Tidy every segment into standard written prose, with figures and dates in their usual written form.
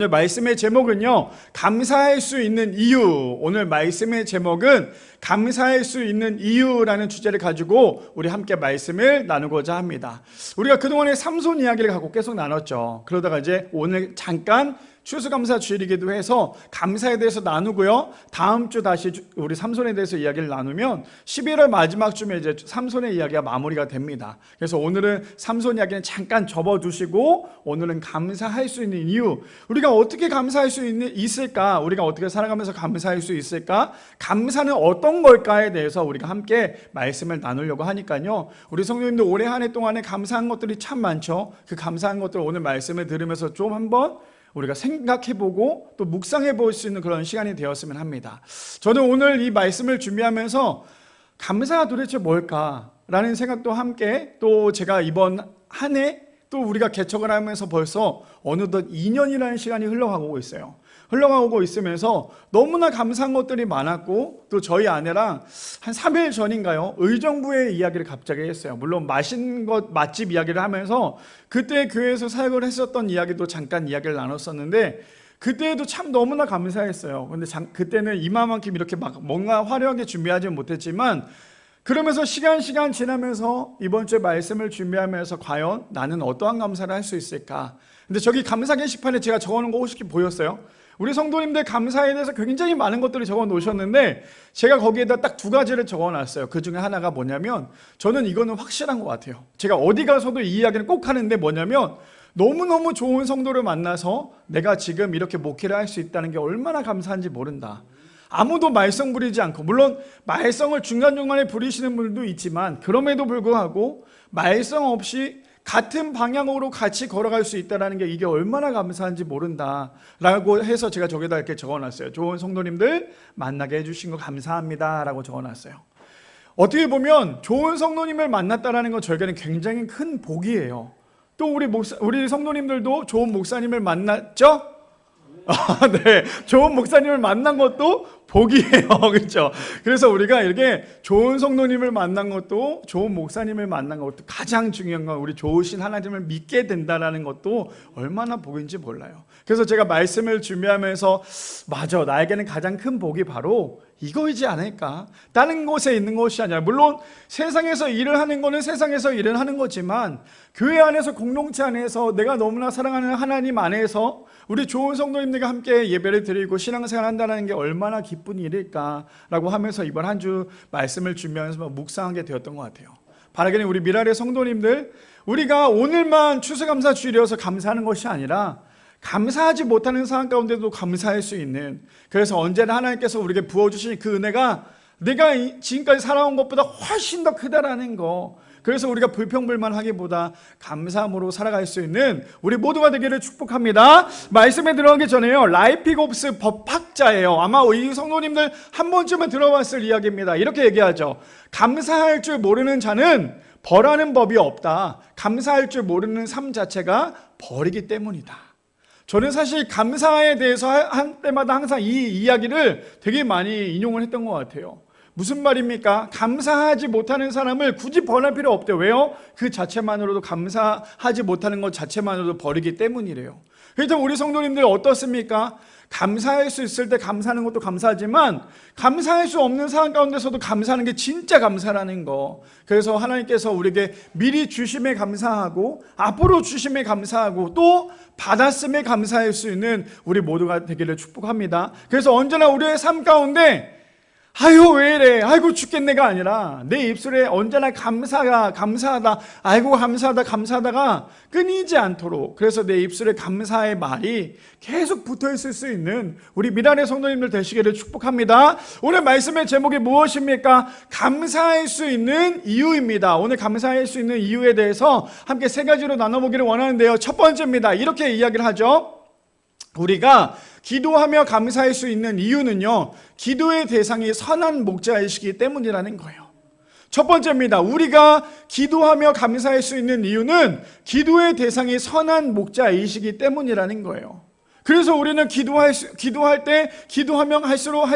오늘 말씀의 제목은요, 감사할 수 있는 이유. 오늘 말씀의 제목은 감사할 수 있는 이유라는 주제를 가지고 우리 함께 말씀을 나누고자 합니다. 우리가 그동안에 삼손 이야기를 갖고 계속 나눴죠. 그러다가 이제 오늘 잠깐 추수감사 주일이기도 해서 감사에 대해서 나누고요, 다음 주 다시 우리 삼손에 대해서 이야기를 나누면 11월 마지막 주에 이제 삼손의 이야기가 마무리가 됩니다. 그래서 오늘은 삼손 이야기는 잠깐 접어두시고 오늘은 감사할 수 있는 이유, 우리가 어떻게 감사할 수 있을까, 우리가 어떻게 살아가면서 감사할 수 있을까, 감사는 어떤 걸까에 대해서 우리가 함께 말씀을 나누려고 하니까요, 우리 성도님들 올해 한 해 동안에 감사한 것들이 참 많죠. 그 감사한 것들 오늘 말씀을 들으면서 좀 한번 우리가 생각해보고 또 묵상해 볼 수 있는 그런 시간이 되었으면 합니다. 저는 오늘 이 말씀을 준비하면서 감사가 도대체 뭘까라는 생각도 함께, 또 제가 이번 한 해 또 우리가 개척을 하면서 벌써 어느덧 2년이라는 시간이 흘러가고 있어요. 흘러가고 있으면서 너무나 감사한 것들이 많았고, 또 저희 아내랑 한 3일 전인가요, 의정부의 이야기를 갑자기 했어요. 물론 맛있는 것 맛집 이야기를 하면서 그때 교회에서 사역을 했었던 이야기도 잠깐 이야기를 나눴었는데, 그때도 참 너무나 감사했어요. 근데 그때는 이마만큼 이렇게 막 뭔가 화려하게 준비하지 못했지만, 그러면서 시간 지나면서 이번 주에 말씀을 준비하면서 과연 나는 어떠한 감사를 할 수 있을까? 근데 저기 감사 게시판에 제가 적어놓은 거 혹시 보였어요? 우리 성도님들 감사에 대해서 굉장히 많은 것들을 적어 놓으셨는데, 제가 거기에다 딱 두 가지를 적어 놨어요. 그 중에 하나가 뭐냐면, 저는 이거는 확실한 것 같아요. 제가 어디 가서도 이 이야기를 꼭 하는데 뭐냐면, 너무너무 좋은 성도를 만나서 내가 지금 이렇게 목회를 할 수 있다는 게 얼마나 감사한지 모른다. 아무도 말썽 부리지 않고, 물론 말썽을 중간중간에 부리시는 분들도 있지만 그럼에도 불구하고 말썽 없이 같은 방향으로 같이 걸어갈 수 있다는 게 이게 얼마나 감사한지 모른다라고 해서 제가 저기다 이렇게 적어놨어요. 좋은 성도님들 만나게 해주신 거 감사합니다 라고 적어놨어요. 어떻게 보면 좋은 성도님을 만났다는 건 저에게는 굉장히 큰 복이에요. 또 우리 성도님들도 좋은 목사님을 만났죠? 네, 좋은 목사님을 만난 것도 복이에요. 그렇죠? 그래서 우리가 이렇게 좋은 성도님을 만난 것도, 좋은 목사님을 만난 것도, 가장 중요한 건 우리 좋으신 하나님을 믿게 된다는 것도 얼마나 복인지 몰라요. 그래서 제가 말씀을 준비하면서, 맞아, 나에게는 가장 큰 복이 바로 이거이지 않을까? 다른 곳에 있는 것이 아니라, 물론 세상에서 일을 하는 거는 세상에서 일을 하는 거지만, 교회 안에서, 공동체 안에서, 내가 너무나 사랑하는 하나님 안에서 우리 좋은 성도님들과 함께 예배를 드리고 신앙생활 한다는 게 얼마나 기쁜 일일까라고 하면서 이번 한 주 말씀을 준비하면서 묵상하게 되었던 것 같아요. 바라기는 우리 미랄의 성도님들, 우리가 오늘만 추수감사 주일이어서 감사하는 것이 아니라 감사하지 못하는 상황 가운데도 감사할 수 있는, 그래서 언제나 하나님께서 우리에게 부어주신 그 은혜가 내가 지금까지 살아온 것보다 훨씬 더 크다라는 거, 그래서 우리가 불평불만하기보다 감사함으로 살아갈 수 있는 우리 모두가 되기를 축복합니다. 말씀에 들어가기 전에요, 라이피곱스 법학자예요. 아마 이 성도님들 한 번쯤은 들어봤을 이야기입니다. 이렇게 얘기하죠. 감사할 줄 모르는 자는 벌하는 법이 없다. 감사할 줄 모르는 삶 자체가 벌이기 때문이다. 저는 사실 감사에 대해서 한 때마다 항상 이 이야기를 되게 많이 인용을 했던 것 같아요. 무슨 말입니까? 감사하지 못하는 사람을 굳이 벌할 필요 없대요. 왜요? 그 자체만으로도, 감사하지 못하는 것 자체만으로도 벌이기 때문이래요. 그래서 우리 성도님들 어떻습니까? 감사할 수 있을 때 감사하는 것도 감사하지만, 감사할 수 없는 상황 가운데서도 감사하는 게 진짜 감사라는 거. 그래서 하나님께서 우리에게 미리 주심에 감사하고, 앞으로 주심에 감사하고, 또 받았음에 감사할 수 있는 우리 모두가 되기를 축복합니다. 그래서 언제나 우리의 삶 가운데 아유 왜 이래, 아이고 죽겠네가 아니라 내 입술에 언제나 감사하다, 아이고 감사하다가 끊이지 않도록, 그래서 내 입술에 감사의 말이 계속 붙어있을 수 있는 우리 미랄의 성도님들 되시기를 축복합니다. 오늘 말씀의 제목이 무엇입니까? 감사할 수 있는 이유입니다. 오늘 감사할 수 있는 이유에 대해서 함께 세 가지로 나눠보기를 원하는데요, 첫 번째입니다. 이렇게 이야기를 하죠. 우리가 기도하며 감사할 수 있는 이유는요, 기도의 대상이 선한 목자이시기 때문이라는 거예요. 첫 번째입니다. 우리가 기도하며 감사할 수 있는 이유는 기도의 대상이 선한 목자이시기 때문이라는 거예요. 그래서 우리는 기도할 때, 기도하면 할수록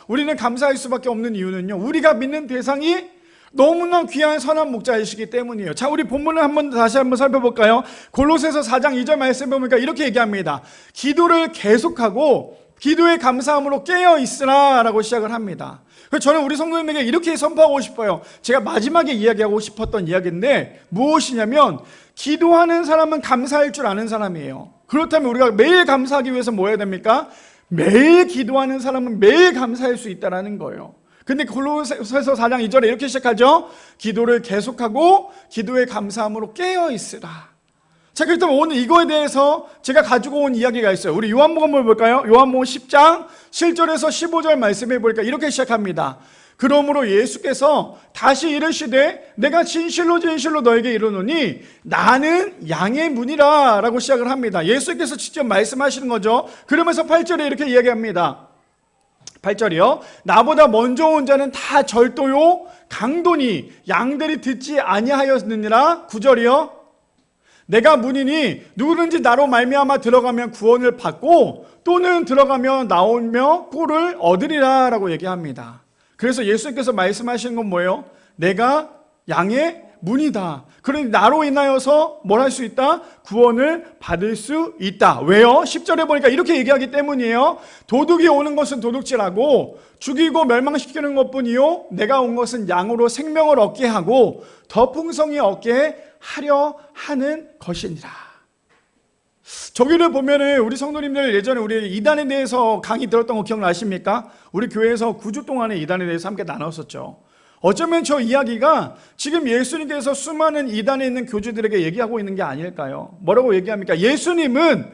우리는 감사할 수밖에 없는 이유는요, 우리가 믿는 대상이 너무나 귀한 선한 목자이시기 때문이에요. 자, 우리 본문을 다시 한번 살펴볼까요? 골로새서 4장 2절 말씀 보니까 이렇게 얘기합니다. 기도를 계속하고 기도에 감사함으로 깨어 있으라 라고 시작을 합니다. 그래서 저는 우리 성도님에게 이렇게 선포하고 싶어요. 제가 마지막에 이야기하고 싶었던 이야기인데 무엇이냐면, 기도하는 사람은 감사할 줄 아는 사람이에요. 그렇다면 우리가 매일 감사하기 위해서 뭐 해야 됩니까? 매일 기도하는 사람은 매일 감사할 수 있다는 거예요. 근데 골로새서 4장 2절에 이렇게 시작하죠. 기도를 계속하고 기도에 감사함으로 깨어 있으라. 자, 그렇다면 오늘 이거에 대해서 제가 가지고 온 이야기가 있어요. 우리 요한복음을 볼까요? 요한복음 10장 7절에서 15절 말씀해 보니까 이렇게 시작합니다. 그러므로 예수께서 다시 이르시되 내가 진실로 진실로 너에게 이르노니 나는 양의 문이라 라고 시작을 합니다. 예수께서 직접 말씀하시는 거죠. 그러면서 8절에 이렇게 이야기합니다. 8절이요. 나보다 먼저 온 자는 다 절도요 강도니 양들이 듣지 아니하였느니라. 9절이요. 내가 문이니 누구든지 나로 말미암아 들어가면 구원을 받고 또는 들어가며 나오며 꼴을 얻으리라 라고 얘기합니다. 그래서 예수님께서 말씀하시는 건 뭐예요? 내가 양의 문이다. 그러니 나로 인하여서 뭘 할 수 있다? 구원을 받을 수 있다. 왜요? 10절에 보니까 이렇게 얘기하기 때문이에요. 도둑이 오는 것은 도둑질하고 죽이고 멸망시키는 것뿐이요 내가 온 것은 양으로 생명을 얻게 하고 더 풍성히 얻게 하려 하는 것이니라. 저기를 보면은 우리 성도님들 예전에 우리 이단에 대해서 강의 들었던 거 기억나십니까? 우리 교회에서 9주 동안에 이단에 대해서 함께 나눴었죠. 어쩌면 저 이야기가 지금 예수님께서 수많은 이단에 있는 교주들에게 얘기하고 있는 게 아닐까요? 뭐라고 얘기합니까? 예수님은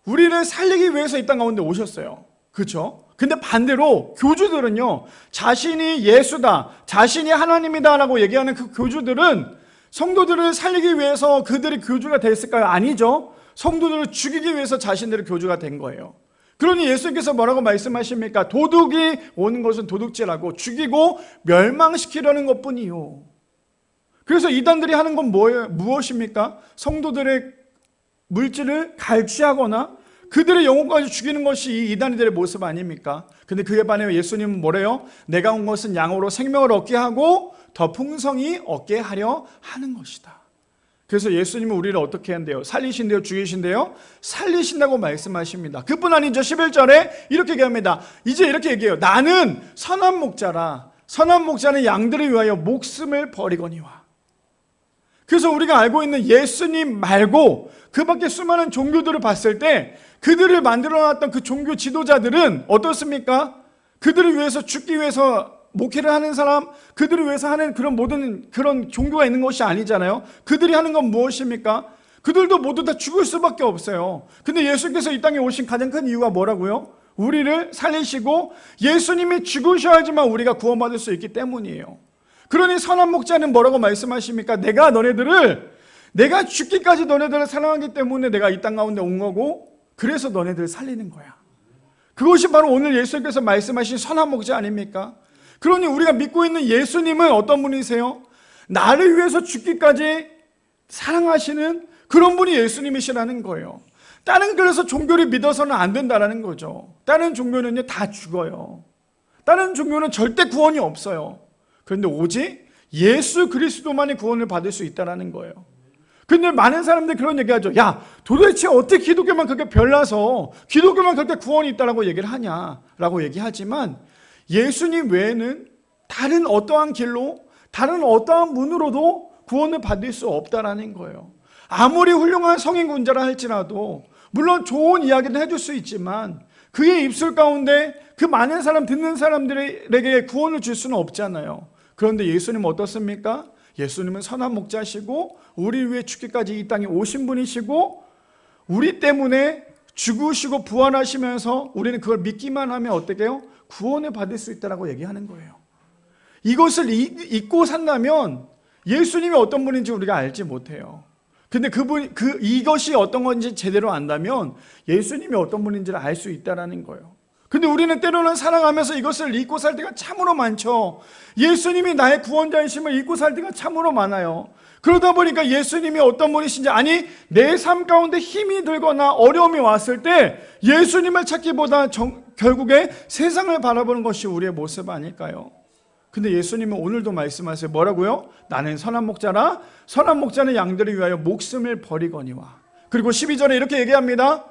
우리를 살리기 위해서 이 땅 가운데 오셨어요. 그렇죠? 근데 반대로 교주들은요, 자신이 예수다, 자신이 하나님이다 라고 얘기하는 그 교주들은 성도들을 살리기 위해서 그들이 교주가 됐을까요? 아니죠. 성도들을 죽이기 위해서 자신들이 교주가 된 거예요. 그러니 예수님께서 뭐라고 말씀하십니까? 도둑이 오는 것은 도둑질하고 죽이고 멸망시키려는 것뿐이요. 그래서 이단들이 하는 건 무엇입니까? 성도들의 물질을 갈취하거나 그들의 영혼까지 죽이는 것이 이 이단들의 모습 아닙니까? 근데 그에 반해 예수님은 뭐래요? 내가 온 것은 양으로 생명을 얻게 하고 더 풍성히 얻게 하려 하는 것이다. 그래서 예수님은 우리를 어떻게 한대요? 살리신대요? 죽이신대요? 살리신다고 말씀하십니다. 그뿐 아니죠. 11절에 이렇게 얘기합니다. 이제 이렇게 얘기해요. 나는 선한 목자라. 선한 목자는 양들을 위하여 목숨을 버리거니와. 그래서 우리가 알고 있는 예수님 말고 그 밖에 수많은 종교들을 봤을 때 그들을 만들어놨던 그 종교 지도자들은 어떻습니까? 그들을 위해서 죽기 위해서 목회를 하는 사람, 그들을 위해서 하는 그런 모든 그런 종교가 있는 것이 아니잖아요. 그들이 하는 건 무엇입니까? 그들도 모두 다 죽을 수밖에 없어요. 근데 예수께서 이 땅에 오신 가장 큰 이유가 뭐라고요? 우리를 살리시고 예수님이 죽으셔야지만 우리가 구원받을 수 있기 때문이에요. 그러니 선한 목자는 뭐라고 말씀하십니까? 내가 죽기까지 너네들을 사랑하기 때문에 내가 이 땅 가운데 온 거고, 그래서 너네들을 살리는 거야. 그것이 바로 오늘 예수님께서 말씀하신 선한 목자 아닙니까? 그러니 우리가 믿고 있는 예수님은 어떤 분이세요? 나를 위해서 죽기까지 사랑하시는 그런 분이 예수님이시라는 거예요. 다른 그래서 종교를 믿어서는 안 된다는 거죠. 다른 종교는요 다 죽어요. 다른 종교는 절대 구원이 없어요. 그런데 오직 예수 그리스도만이 구원을 받을 수 있다는 거예요. 근데 많은 사람들이 그런 얘기하죠. 야, 도대체 어떻게 기독교만 그렇게 별나서 기독교만 그렇게 구원이 있다라고 얘기를 하냐라고 얘기하지만, 예수님 외에는 다른 어떠한 길로, 다른 어떠한 문으로도 구원을 받을 수 없다라는 거예요. 아무리 훌륭한 성인군자라 할지라도 물론 좋은 이야기는 해줄 수 있지만 그의 입술 가운데 그 많은 사람 듣는 사람들에게 구원을 줄 수는 없잖아요. 그런데 예수님은 어떻습니까? 예수님은 선한 목자시고 우리 위해 죽기까지 이 땅에 오신 분이시고, 우리 때문에 죽으시고 부활하시면서 우리는 그걸 믿기만 하면 어떻게 해요? 구원을 받을 수 있다라고 얘기하는 거예요. 이것을 잊고 산다면 예수님이 어떤 분인지 우리가 알지 못해요. 근데 이것이 어떤 건지 제대로 안다면 예수님이 어떤 분인지를 알 수 있다라는 거예요. 근데 우리는 때로는 살아가면서 이것을 잊고 살 때가 참으로 많죠. 예수님이 나의 구원자이심을 잊고 살 때가 참으로 많아요. 그러다 보니까 예수님이 어떤 분이신지, 아니 내 삶 가운데 힘이 들거나 어려움이 왔을 때 예수님을 찾기보다 결국에 세상을 바라보는 것이 우리의 모습 아닐까요? 근데 예수님은 오늘도 말씀하세요. 뭐라고요? 나는 선한 목자라. 선한 목자는 양들을 위하여 목숨을 버리거니와. 그리고 12절에 이렇게 얘기합니다.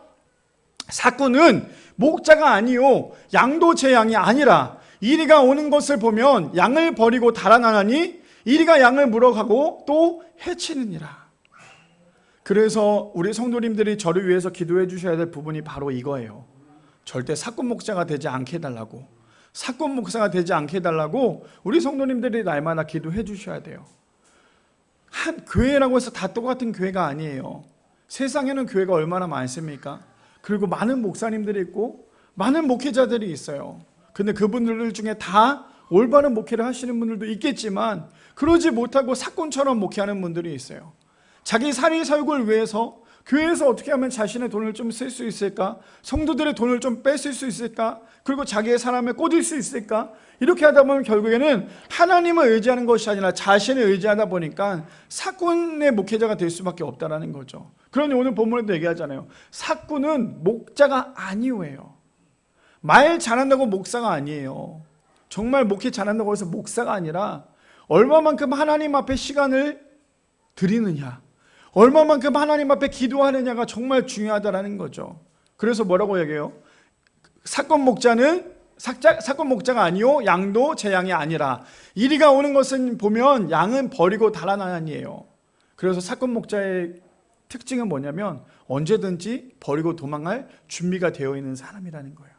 삭군은 목자가 아니요 양도 제 양이 아니라 이리가 오는 것을 보면 양을 버리고 달아나니 이리가 양을 물어가고 또 해치느니라. 그래서 우리 성도님들이 저를 위해서 기도해 주셔야 될 부분이 바로 이거예요. 절대 삭군 목자가 되지 않게 해달라고, 삭군 목사가 되지 않게 해달라고 우리 성도님들이 날마다 기도해 주셔야 돼요. 한 교회라고 해서 다 똑같은 교회가 아니에요. 세상에는 교회가 얼마나 많습니까? 그리고 많은 목사님들이 있고 많은 목회자들이 있어요. 근데 그분들 중에 다 올바른 목회를 하시는 분들도 있겠지만 그러지 못하고 삭군처럼 목회하는 분들이 있어요. 자기 사리사욕을 위해서 교회에서 어떻게 하면 자신의 돈을 좀 쓸 수 있을까? 성도들의 돈을 좀 뺏을 수 있을까? 그리고 자기의 사람을 꽂을 수 있을까? 이렇게 하다 보면 결국에는 하나님을 의지하는 것이 아니라 자신을 의지하다 보니까 삭군의 목회자가 될 수밖에 없다는 거죠. 그러니 오늘 본문에도 얘기하잖아요. 삭군은 목자가 아니오예요. 말 잘한다고 목사가 아니에요. 정말 목회 잘한다고 해서 목사가 아니라 얼마만큼 하나님 앞에 시간을 드리느냐, 얼마만큼 하나님 앞에 기도하느냐가 정말 중요하다는 거죠. 그래서 뭐라고 얘기해요? 삭군 목자가 아니요 양도 제 양이 아니라 이리가 오는 것은 보면 양은 버리고 달아나니에요. 그래서 삭군 목자의 특징은 뭐냐면 언제든지 버리고 도망할 준비가 되어 있는 사람이라는 거예요.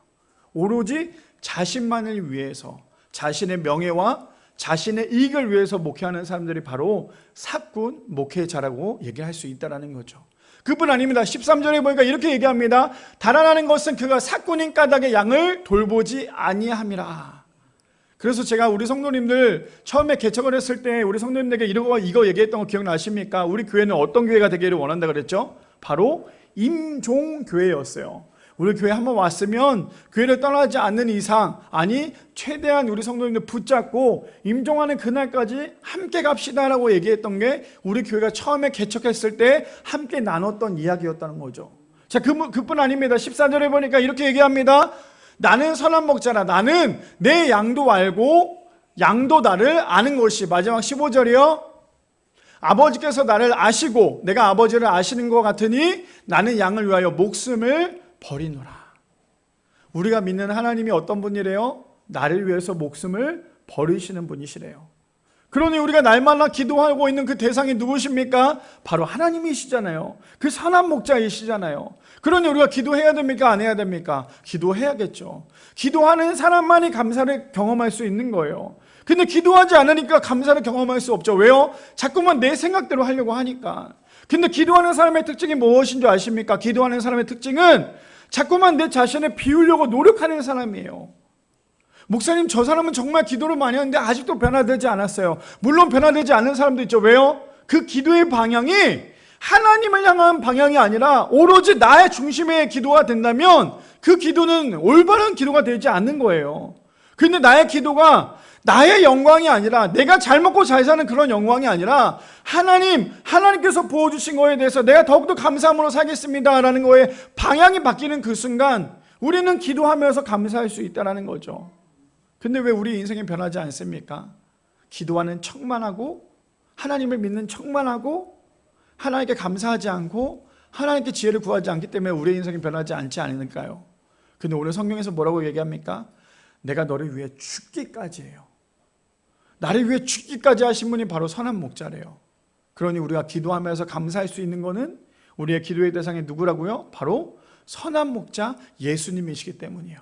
오로지 자신만을 위해서, 자신의 명예와 자신의 이익을 위해서 목회하는 사람들이 바로 삭군 목회자라고 얘기할 수 있다는 거죠. 그뿐 아닙니다. 13절에 보니까 이렇게 얘기합니다. 달아나는 것은 그가 삭군인 까닭의 양을 돌보지 아니함이라. 그래서 제가 우리 성도님들 처음에 개척을 했을 때 우리 성도님들에게 이거 얘기했던 거 기억나십니까? 우리 교회는 어떤 교회가 되기를 원한다 그랬죠? 바로 임종교회였어요. 우리 교회 한번 왔으면 교회를 떠나지 않는 이상, 아니 최대한 우리 성도님들 붙잡고 임종하는 그날까지 함께 갑시다라고 얘기했던 게 우리 교회가 처음에 개척했을 때 함께 나눴던 이야기였다는 거죠. 자, 그뿐 아닙니다. 14절에 보니까 이렇게 얘기합니다. 나는 선한 목자라. 나는 내 양도 알고 양도 나를 아는 것이. 마지막 15절이요. 아버지께서 나를 아시고 내가 아버지를 아시는 것 같으니 나는 양을 위하여 목숨을 버리노라. 우리가 믿는 하나님이 어떤 분이래요? 나를 위해서 목숨을 버리시는 분이시래요. 그러니 우리가 날마다 기도하고 있는 그 대상이 누구십니까? 바로 하나님이시잖아요. 그 선한 목자이시잖아요. 그러니 우리가 기도해야 됩니까? 안 해야 됩니까? 기도해야겠죠. 기도하는 사람만이 감사를 경험할 수 있는 거예요. 근데 기도하지 않으니까 감사를 경험할 수 없죠. 왜요? 자꾸만 내 생각대로 하려고 하니까. 근데 기도하는 사람의 특징이 무엇인 줄 아십니까? 기도하는 사람의 특징은 자꾸만 내 자신을 비우려고 노력하는 사람이에요. 목사님, 저 사람은 정말 기도를 많이 하는데 아직도 변화되지 않았어요. 물론 변화되지 않는 사람도 있죠. 왜요? 그 기도의 방향이 하나님을 향한 방향이 아니라 오로지 나의 중심의 기도가 된다면 그 기도는 올바른 기도가 되지 않는 거예요. 근데 나의 기도가 나의 영광이 아니라, 내가 잘 먹고 잘 사는 그런 영광이 아니라 하나님께서 부어주신 거에 대해서 내가 더욱더 감사함으로 살겠습니다라는 거에 방향이 바뀌는 그 순간 우리는 기도하면서 감사할 수 있다는 거죠. 근데 왜 우리 인생이 변하지 않습니까? 기도하는 척만 하고, 하나님을 믿는 척만 하고, 하나님께 감사하지 않고 하나님께 지혜를 구하지 않기 때문에 우리의 인생이 변하지 않지 않을까요? 근데 오늘 성경에서 뭐라고 얘기합니까? 내가 너를 위해 죽기까지 해요. 나를 위해 죽기까지 하신 분이 바로 선한 목자래요. 그러니 우리가 기도하면서 감사할 수 있는 것은 우리의 기도의 대상이 누구라고요? 바로 선한 목자 예수님이시기 때문이에요.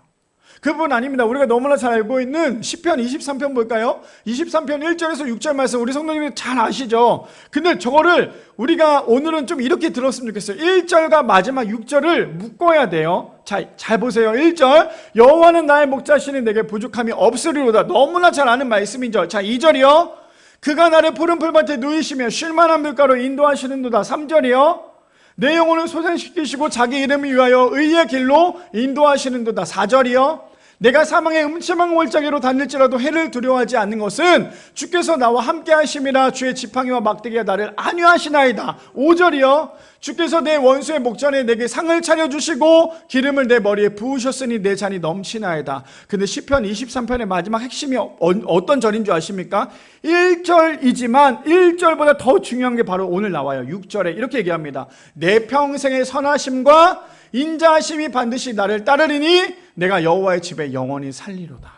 그분 아닙니다. 우리가 너무나 잘 알고 있는 시편 23편 볼까요? 23편 1절에서 6절 말씀 우리 성도님이 잘 아시죠? 근데 저거를 우리가 오늘은 좀 이렇게 들었으면 좋겠어요. 1절과 마지막 6절을 묶어야 돼요. 잘 보세요. 1절, 여호와는 나의 목자시니 내게 부족함이 없으리로다. 너무나 잘 아는 말씀이죠. 자, 2절이요. 그가 나를 푸른 풀밭에 누이시며 쉴만한 물가로 인도하시는도다. 3절이요. 내 영혼을 소생시키시고 자기 이름을 위하여 의의 길로 인도하시는도다. 4절이요. 내가 사망의 음침한 골짜기로 다닐지라도 해를 두려워하지 않는 것은 주께서 나와 함께 하심이라. 주의 지팡이와 막대기가 나를 안위하시나이다. 5절이요. 주께서 내 원수의 목전에 내게 상을 차려주시고 기름을 내 머리에 부으셨으니 내 잔이 넘치나이다. 근데 시편 23편의 마지막 핵심이 어떤 절인 줄 아십니까? 1절이지만 1절보다 더 중요한 게 바로 오늘 나와요. 6절에 이렇게 얘기합니다. 내 평생의 선하심과 인자하심이 반드시 나를 따르리니 내가 여호와의 집에 영원히 살리로다.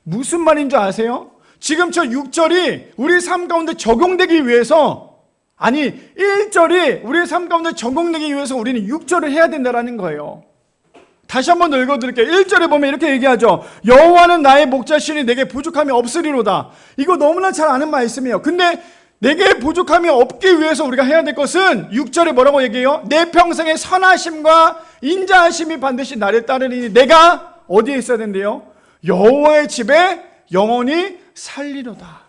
무슨 말인 줄 아세요? 지금 저 6절이 우리 삶 가운데 적용되기 위해서, 아니 1절이 우리 삶 가운데 적용되기 위해서 우리는 6절을 해야 된다는 거예요. 다시 한번 더 읽어드릴게요. 1절에 보면 이렇게 얘기하죠. 여호와는 나의 목자시니 내게 부족함이 없으리로다. 이거 너무나 잘 아는 말씀이에요. 근데 내게 부족함이 없기 위해서 우리가 해야 될 것은 6절에 뭐라고 얘기해요? 내 평생의 선하심과 인자하심이 반드시 나를 따르니 내가 어디에 있어야 된대요? 여호와의 집에 영원히 살리로다.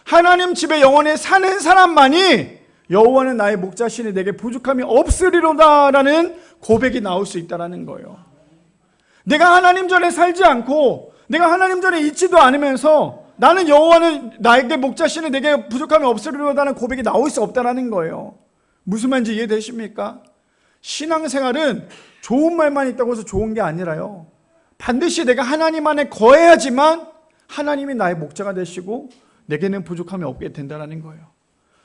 하나님 집에 영원히 사는 사람만이 여호와는 나의 목자시니 내게 부족함이 없으리로다라는 고백이 나올 수 있다는 거예요. 내가 하나님 전에 살지 않고 내가 하나님 전에 있지도 않으면서 나는 여호와는 나에게 목자시니 내게 부족함이 없으리로다는 고백이 나올 수 없다는 거예요. 무슨 말인지 이해되십니까? 신앙생활은 좋은 말만 있다고 해서 좋은 게 아니라요, 반드시 내가 하나님 안에 거해야지만 하나님이 나의 목자가 되시고 내게는 부족함이 없게 된다는 거예요.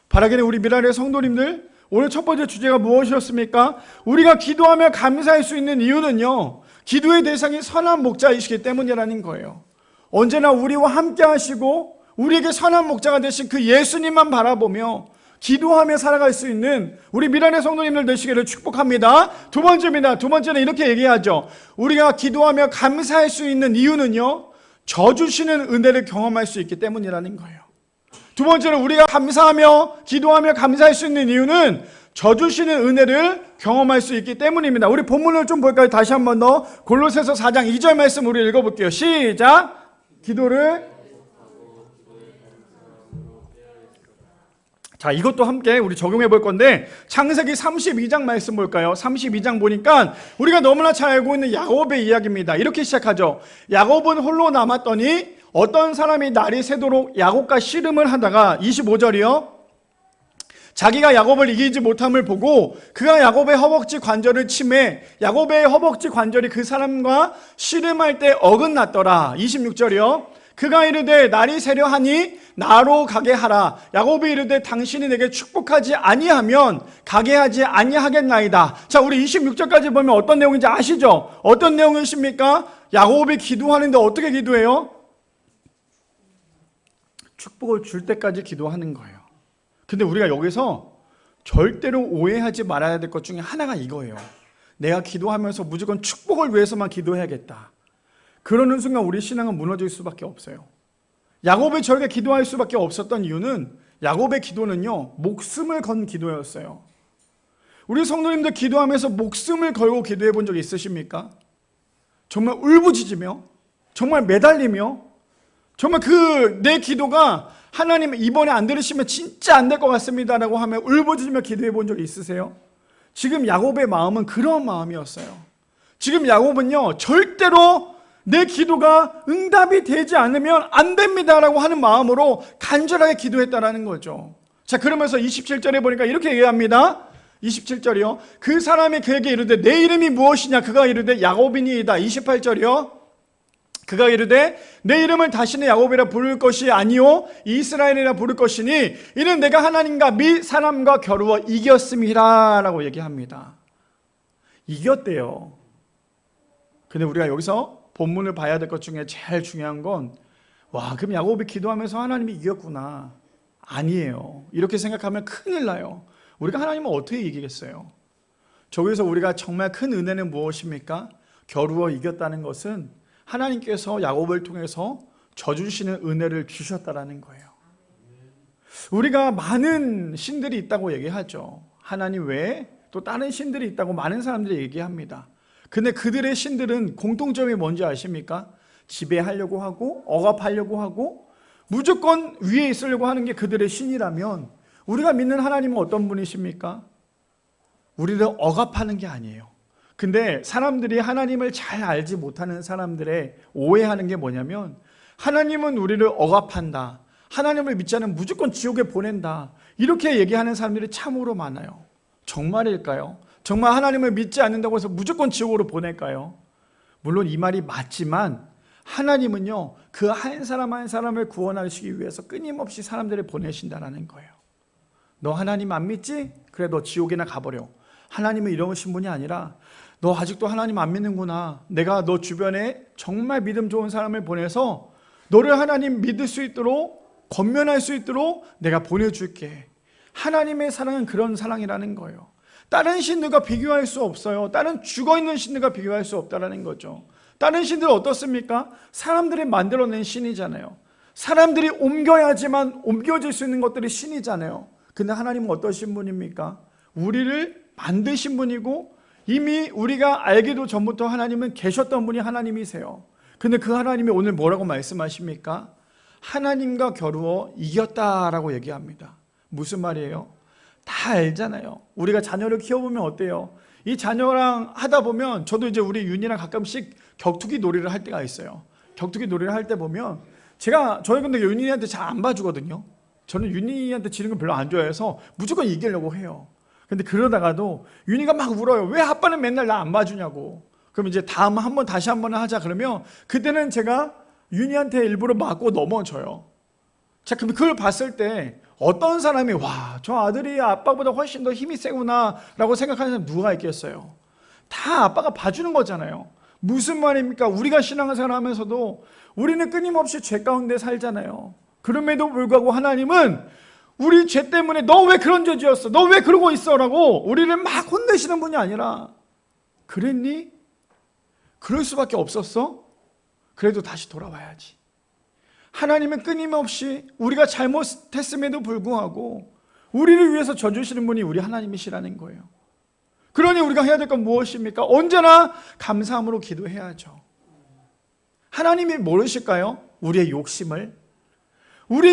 바라기는 우리 미라의 성도님들, 오늘 첫 번째 주제가 무엇이었습니까? 우리가 기도하며 감사할 수 있는 이유는요, 기도의 대상이 선한 목자이시기 때문이라는 거예요. 언제나 우리와 함께 하시고 우리에게 선한 목자가 되신 그 예수님만 바라보며 기도하며 살아갈 수 있는 우리 미란의 성도님들 되시기를 축복합니다. 두 번째입니다. 두 번째는 이렇게 얘기하죠. 우리가 기도하며 감사할 수 있는 이유는요, 저 주시는 은혜를 경험할 수 있기 때문이라는 거예요. 두 번째는 우리가 감사하며 기도하며 감사할 수 있는 이유는 저 주시는 은혜를 경험할 수 있기 때문입니다. 우리 본문을 좀 볼까요? 다시 한 번 더 골로새서 4장 2절 말씀 우리 읽어볼게요. 시작. 자, 이것도 함께 우리 적용해 볼 건데 창세기 32장 말씀 볼까요? 32장 보니까 우리가 너무나 잘 알고 있는 야곱의 이야기입니다. 이렇게 시작하죠. 야곱은 홀로 남았더니 어떤 사람이 날이 새도록 야곱과 씨름을 하다가 25절이요. 자기가 야곱을 이기지 못함을 보고 그가 야곱의 허벅지 관절을 치매 야곱의 허벅지 관절이 그 사람과 씨름할 때 어긋났더라. 26절이요. 그가 이르되 날이 새려 하니 나로 가게 하라. 야곱이 이르되 당신이 내게 축복하지 아니하면 가게 하지 아니하겠나이다. 자, 우리 26절까지 보면 어떤 내용인지 아시죠? 어떤 내용이십니까? 야곱이 기도하는데 어떻게 기도해요? 축복을 줄 때까지 기도하는 거예요. 근데 우리가 여기서 절대로 오해하지 말아야 될 것 중에 하나가 이거예요. 내가 기도하면서 무조건 축복을 위해서만 기도해야겠다. 그러는 순간 우리 신앙은 무너질 수밖에 없어요. 야곱이 저렇게 기도할 수밖에 없었던 이유는 야곱의 기도는요, 목숨을 건 기도였어요. 우리 성도님들 기도하면서 목숨을 걸고 기도해 본 적 있으십니까? 정말 울부짖으며 정말 매달리며 정말 내 기도가 하나님 이번에 안 들으시면 진짜 안 될 것 같습니다라고 하며 울부짖으며 기도해 본 적 있으세요? 지금 야곱의 마음은 그런 마음이었어요. 지금 야곱은요, 절대로 내 기도가 응답이 되지 않으면 안 됩니다라고 하는 마음으로 간절하게 기도했다라는 거죠. 자, 그러면서 27절에 보니까 이렇게 얘기합니다. 27절이요. 그 사람이 그에게 이르되 내 이름이 무엇이냐? 그가 이르되 야곱이니이다. 28절이요. 그가 이르되 내 이름을 다시는 야곱이라 부를 것이 아니요 이스라엘이라 부를 것이니 이는 내가 하나님과 및 사람과 겨루어 이겼음이라 라고 얘기합니다. 이겼대요. 근데 우리가 여기서 본문을 봐야 될 것 중에 제일 중요한 건, 와, 그럼 야곱이 기도하면서 하나님이 이겼구나. 아니에요. 이렇게 생각하면 큰일 나요. 우리가 하나님을 어떻게 이기겠어요? 저기서 우리가 정말 큰 은혜는 무엇입니까? 겨루어 이겼다는 것은 하나님께서 야곱을 통해서 져주시는 은혜를 주셨다라는 거예요. 우리가 많은 신들이 있다고 얘기하죠. 하나님 외에 또 다른 신들이 있다고 많은 사람들이 얘기합니다. 근데 그들의 신들은 공통점이 뭔지 아십니까? 지배하려고 하고 억압하려고 하고 무조건 위에 있으려고 하는 게 그들의 신이라면 우리가 믿는 하나님은 어떤 분이십니까? 우리를 억압하는 게 아니에요. 근데 사람들이 하나님을 잘 알지 못하는 사람들의 오해하는 게 뭐냐면, 하나님은 우리를 억압한다, 하나님을 믿지 않으면 무조건 지옥에 보낸다, 이렇게 얘기하는 사람들이 참으로 많아요. 정말일까요? 정말 하나님을 믿지 않는다고 해서 무조건 지옥으로 보낼까요? 물론 이 말이 맞지만 하나님은요, 그 한 사람 한 사람을 구원하시기 위해서 끊임없이 사람들을 보내신다는 거예요. 너 하나님 안 믿지? 그래, 너 지옥이나 가버려. 하나님은 이러신 분이 아니라, 너 아직도 하나님 안 믿는구나, 내가 너 주변에 정말 믿음 좋은 사람을 보내서 너를 하나님 믿을 수 있도록, 권면할 수 있도록 내가 보내줄게. 하나님의 사랑은 그런 사랑이라는 거예요. 다른 신들과 비교할 수 없어요. 다른 죽어있는 신들과 비교할 수 없다는 거죠. 다른 신들은 어떻습니까? 사람들이 만들어낸 신이잖아요. 사람들이 옮겨야지만 옮겨질 수 있는 것들이 신이잖아요. 근데 하나님은 어떠신 분입니까? 우리를 만드신 분이고, 이미 우리가 알기도 전부터 하나님은 계셨던 분이 하나님이세요. 근데 그 하나님이 오늘 뭐라고 말씀하십니까? 하나님과 겨루어 이겼다라고 얘기합니다. 무슨 말이에요? 다 알잖아요. 우리가 자녀를 키워보면 어때요? 이 자녀랑 하다 보면, 저도 이제 우리 윤이랑 가끔씩 격투기 놀이를 할 때가 있어요. 격투기 놀이를 할 때 보면 저희 근데 윤이한테 잘 안 봐주거든요. 저는 윤이한테 지는 거 별로 안 좋아해서 무조건 이기려고 해요. 근데 그러다가도 윤이가 막 울어요. 왜 아빠는 맨날 나 안 봐주냐고. 그럼 이제 다시 한 번 하자 그러면, 그때는 제가 윤이한테 일부러 맞고 넘어져요. 자, 그럼 그걸 봤을 때 어떤 사람이, 와, 저 아들이 아빠보다 훨씬 더 힘이 세구나 라고 생각하는 사람 누가 있겠어요? 다 아빠가 봐주는 거잖아요. 무슨 말입니까? 우리가 신앙생활 하면서도 우리는 끊임없이 죄 가운데 살잖아요. 그럼에도 불구하고 하나님은 우리 죄 때문에 너 왜 그런 죄 지었어? 너 왜 그러고 있어? 라고 우리를 막 혼내시는 분이 아니라, 그랬니? 그럴 수밖에 없었어? 그래도 다시 돌아와야지. 하나님은 끊임없이 우리가 잘못했음에도 불구하고 우리를 위해서 져주시는 분이 우리 하나님이시라는 거예요. 그러니 우리가 해야 될 건 무엇입니까? 언제나 감사함으로 기도해야죠. 하나님이 모르실까요? 우리의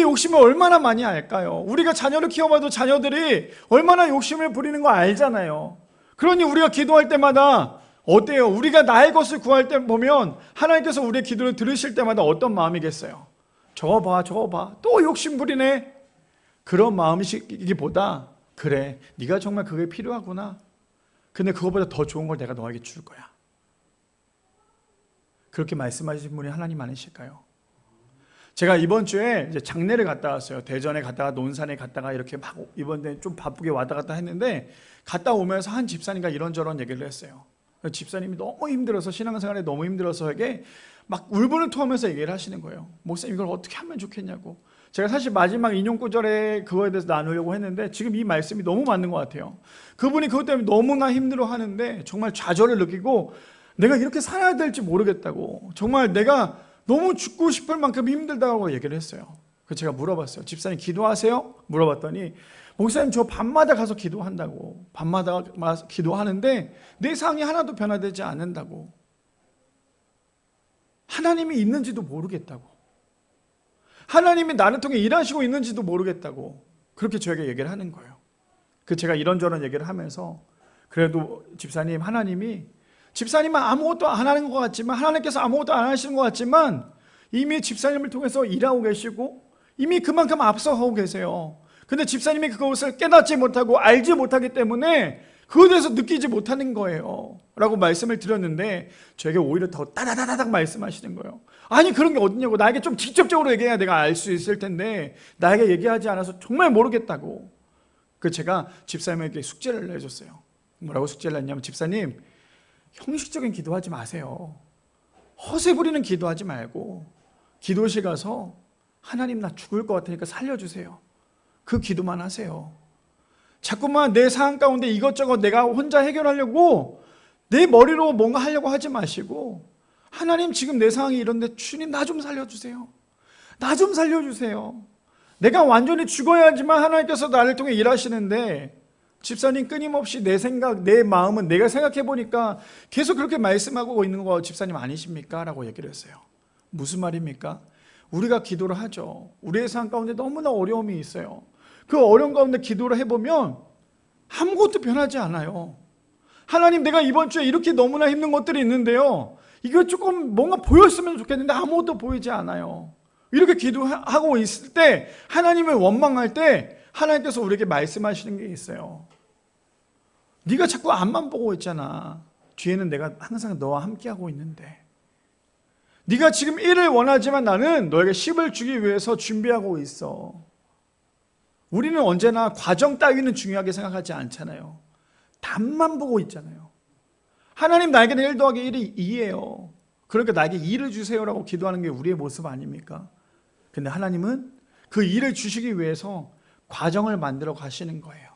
욕심을 얼마나 많이 알까요? 우리가 자녀를 키워봐도 자녀들이 얼마나 욕심을 부리는 거 알잖아요. 그러니 우리가 기도할 때마다 어때요? 우리가 나의 것을 구할 때 보면 하나님께서 우리의 기도를 들으실 때마다 어떤 마음이겠어요? 저거 봐, 또 욕심 부리네. 그런 마음이기보다, 그래, 네가 정말 그게 필요하구나. 근데 그거보다 더 좋은 걸 내가 너에게 줄 거야. 그렇게 말씀하신 분이 하나님 아니실까요? 제가 이번 주에 이제 장례를 갔다 왔어요. 대전에 갔다가 논산에 갔다가 이렇게 막 이번에 좀 바쁘게 왔다 갔다 했는데, 갔다 오면서 한 집사님과 이런저런 얘기를 했어요. 집사님이 너무 힘들어서, 신앙생활에 너무 힘들어서에게 막 울분을 토하면서 얘기를 하시는 거예요. 목사님, 이걸 어떻게 하면 좋겠냐고. 제가 사실 마지막 인용 구절에 그거에 대해서 나누려고 했는데, 지금 이 말씀이 너무 맞는 것 같아요. 그분이 그것 때문에 너무나 힘들어 하는데 정말 좌절을 느끼고, 내가 이렇게 살아야 될지 모르겠다고, 정말 내가 너무 죽고 싶을 만큼 힘들다고 얘기를 했어요. 그래서 제가 물어봤어요. 집사님 기도하세요? 물어봤더니, 목사님 저 밤마다 가서 기도한다고. 밤마다 기도하는데 내 상이 하나도 변화되지 않는다고. 하나님이 있는지도 모르겠다고. 하나님이 나를 통해 일하시고 있는지도 모르겠다고. 그렇게 저에게 얘기를 하는 거예요. 그래서 제가 이런저런 얘기를 하면서, 그래도 집사님, 집사님은 아무것도 안 하는 것 같지만, 하나님께서 아무것도 안 하시는 것 같지만 이미 집사님을 통해서 일하고 계시고 이미 그만큼 앞서가고 계세요. 근데 집사님이 그것을 깨닫지 못하고 알지 못하기 때문에 그것에 대해서 느끼지 못하는 거예요 라고 말씀을 드렸는데, 저에게 오히려 더 따다다닥 말씀하시는 거예요. 아니, 그런 게 어딨냐고. 나에게 좀 직접적으로 얘기해야 내가 알 수 있을 텐데 나에게 얘기하지 않아서 정말 모르겠다고. 그래서 제가 집사님에게 숙제를 내줬어요. 뭐라고 숙제를 했냐면, 집사님, 형식적인 기도하지 마세요. 허세 부리는 기도하지 말고 기도실 가서, 하나님 나 죽을 것 같으니까 살려주세요. 그 기도만 하세요. 자꾸만 내 상황 가운데 이것저것 내가 혼자 해결하려고 내 머리로 뭔가 하려고 하지 마시고, 하나님 지금 내 상황이 이런데 주님 나 좀 살려주세요. 나 좀 살려주세요. 내가 완전히 죽어야지만 하나님께서 나를 통해 일하시는데, 집사님 끊임없이 내 생각, 내 마음은 내가 생각해 보니까 계속 그렇게 말씀하고 있는 거 집사님 아니십니까? 라고 얘기를 했어요. 무슨 말입니까? 우리가 기도를 하죠. 우리의 삶 가운데 너무나 어려움이 있어요. 그 어려움 가운데 기도를 해보면 아무것도 변하지 않아요. 하나님, 내가 이번 주에 이렇게 너무나 힘든 것들이 있는데요, 이거 조금 뭔가 보였으면 좋겠는데 아무것도 보이지 않아요. 이렇게 기도하고 있을 때, 하나님을 원망할 때 하나님께서 우리에게 말씀하시는 게 있어요. 네가 자꾸 앞만 보고 있잖아. 뒤에는 내가 항상 너와 함께하고 있는데. 네가 지금 1을 원하지만 나는 너에게 10을 주기 위해서 준비하고 있어. 우리는 언제나 과정 따위는 중요하게 생각하지 않잖아요. 답만 보고 있잖아요. 하나님, 나에게는 1 더하기 1이 2예요. 그러니까 나에게 2를 주세요라고 기도하는 게 우리의 모습 아닙니까? 근데 하나님은 그 2를 주시기 위해서 과정을 만들어 가시는 거예요.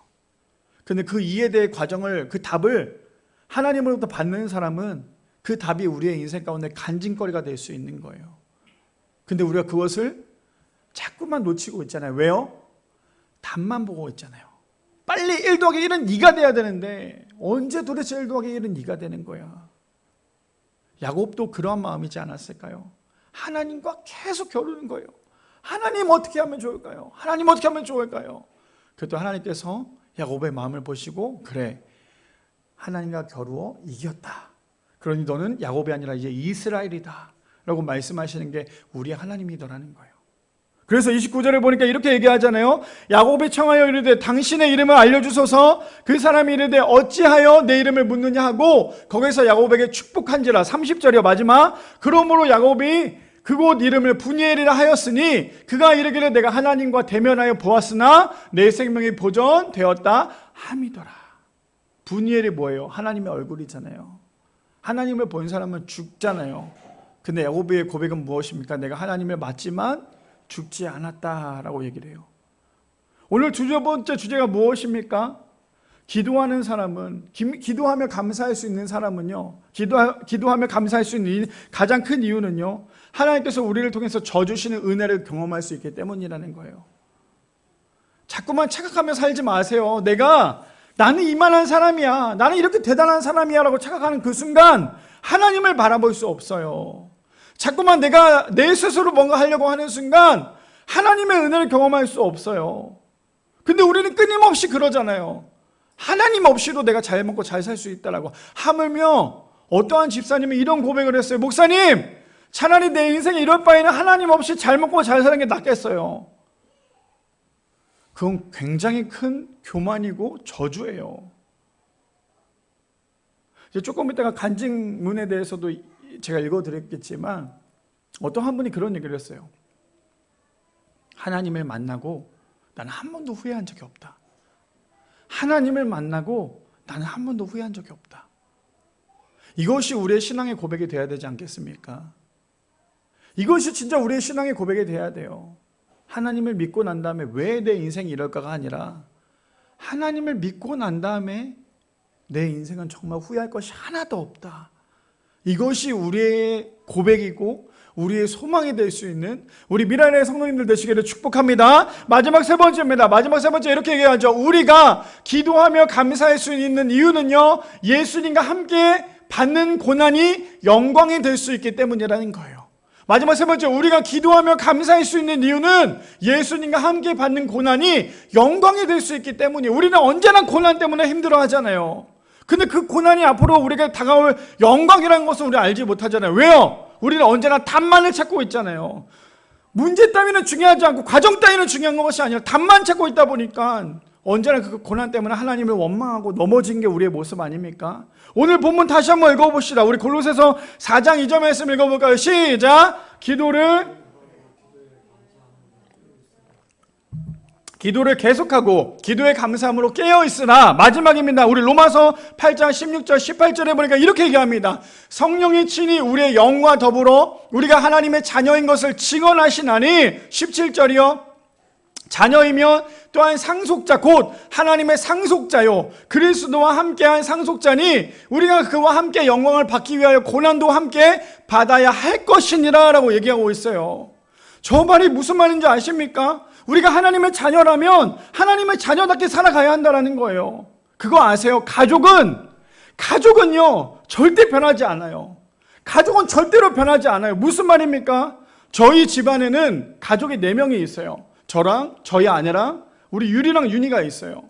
근데 그 2에 대해 과정을, 그 답을 하나님으로부터 받는 사람은 그 답이 우리의 인생 가운데 간증거리가 될 수 있는 거예요. 근데 우리가 그것을 자꾸만 놓치고 있잖아요. 왜요? 답만 보고 있잖아요. 빨리 1 더하기 1은 2가 돼야 되는데 언제 도대체 1 더하기 1은 2가 되는 거야? 야곱도 그러한 마음이지 않았을까요? 하나님과 계속 겨루는 거예요. 하나님 어떻게 하면 좋을까요? 하나님 어떻게 하면 좋을까요? 그래도 하나님께서 야곱의 마음을 보시고, 그래, 하나님과 겨루어 이겼다. 그러니 너는 야곱이 아니라 이제 이스라엘이다 라고 말씀하시는 게 우리 하나님이더라는 거예요. 그래서 29절에 보니까 이렇게 얘기하잖아요. 야곱이 청하여 이르되 당신의 이름을 알려주소서. 그 사람이 이르되 어찌하여 내 이름을 묻느냐 하고, 거기서 야곱에게 축복한지라. 30절이요, 마지막. 그러므로 야곱이 그곳 이름을 브니엘이라 하였으니 그가 이르기를 내가 하나님과 대면하여 보았으나 내 생명이 보존되었다 함이더라. 브니엘이 뭐예요? 하나님의 얼굴이잖아요. 하나님을 본 사람은 죽잖아요. 근데 야곱의 고백은 무엇입니까? 내가 하나님을 봤지만 죽지 않았다라고 얘기를 해요. 오늘 두 번째 주제가 무엇입니까? 기도하는 사람은, 기도하며 감사할 수 있는 사람은요, 기도하며 감사할 수 있는 가장 큰 이유는요, 하나님께서 우리를 통해서 져주시는 은혜를 경험할 수 있기 때문이라는 거예요. 자꾸만 착각하며 살지 마세요. 나는 이만한 사람이야, 나는 이렇게 대단한 사람이야 라고 착각하는 그 순간 하나님을 바라볼 수 없어요. 자꾸만 내가 내 스스로 뭔가 하려고 하는 순간 하나님의 은혜를 경험할 수 없어요. 근데 우리는 끊임없이 그러잖아요. 하나님 없이도 내가 잘 먹고 잘 살 수 있다라고. 하물며 어떠한 집사님이 이런 고백을 했어요. 목사님, 차라리 내 인생에 이럴 바에는 하나님 없이 잘 먹고 잘 사는 게 낫겠어요. 그건 굉장히 큰 교만이고 저주예요. 이제 조금 이따가 간증문에 대해서도 제가 읽어드렸겠지만, 어떤 한 분이 그런 얘기를 했어요. 하나님을 만나고 나는 한 번도 후회한 적이 없다. 하나님을 만나고 나는 한 번도 후회한 적이 없다. 이것이 우리의 신앙의 고백이 되어야 되지 않겠습니까? 이것이 진짜 우리의 신앙의 고백이 되어야 돼요. 하나님을 믿고 난 다음에 왜 내 인생이 이럴까가 아니라, 하나님을 믿고 난 다음에 내 인생은 정말 후회할 것이 하나도 없다. 이것이 우리의 고백이고 우리의 소망이 될 수 있는 우리 미라의 성도님들 되시기를 축복합니다. 마지막 세 번째입니다. 마지막 세 번째 이렇게 얘기하죠. 우리가 기도하며 감사할 수 있는 이유는요, 예수님과 함께 받는 고난이 영광이 될 수 있기 때문이라는 거예요. 마지막 세 번째, 우리가 기도하며 감사할 수 있는 이유는 예수님과 함께 받는 고난이 영광이 될 수 있기 때문이에요. 우리는 언제나 고난 때문에 힘들어 하잖아요. 근데 그 고난이 앞으로 우리가 다가올 영광이라는 것을 우리 알지 못하잖아요. 왜요? 우리는 언제나 답만을 찾고 있잖아요. 문제 따위는 중요하지 않고 과정 따위는 중요한 것이 아니라 답만 찾고 있다 보니까 언제나 그 고난 때문에 하나님을 원망하고 넘어진 게 우리의 모습 아닙니까? 오늘 본문 다시 한번 읽어봅시다. 우리 골로새서 4장 2절 말씀 읽어볼까요? 시작! 기도를 계속하고 기도의 감사함으로 깨어있으나, 마지막입니다. 우리 로마서 8장 16절 18절에 보니까 이렇게 얘기합니다. 성령이 친히 우리의 영과 더불어 우리가 하나님의 자녀인 것을 증언하시나니, 17절이요, 자녀이면 또한 상속자 곧 하나님의 상속자요 그리스도와 함께한 상속자니 우리가 그와 함께 영광을 받기 위하여 고난도 함께 받아야 할 것이니라 라고 얘기하고 있어요. 저 말이 무슨 말인지 아십니까? 우리가 하나님의 자녀라면 하나님의 자녀답게 살아가야 한다는 거예요. 그거 아세요? 가족은요 절대 변하지 않아요. 가족은 절대로 변하지 않아요. 무슨 말입니까? 저희 집안에는 가족이 4명이 있어요. 저랑 저희 아내랑 우리 유리랑 윤희가 있어요.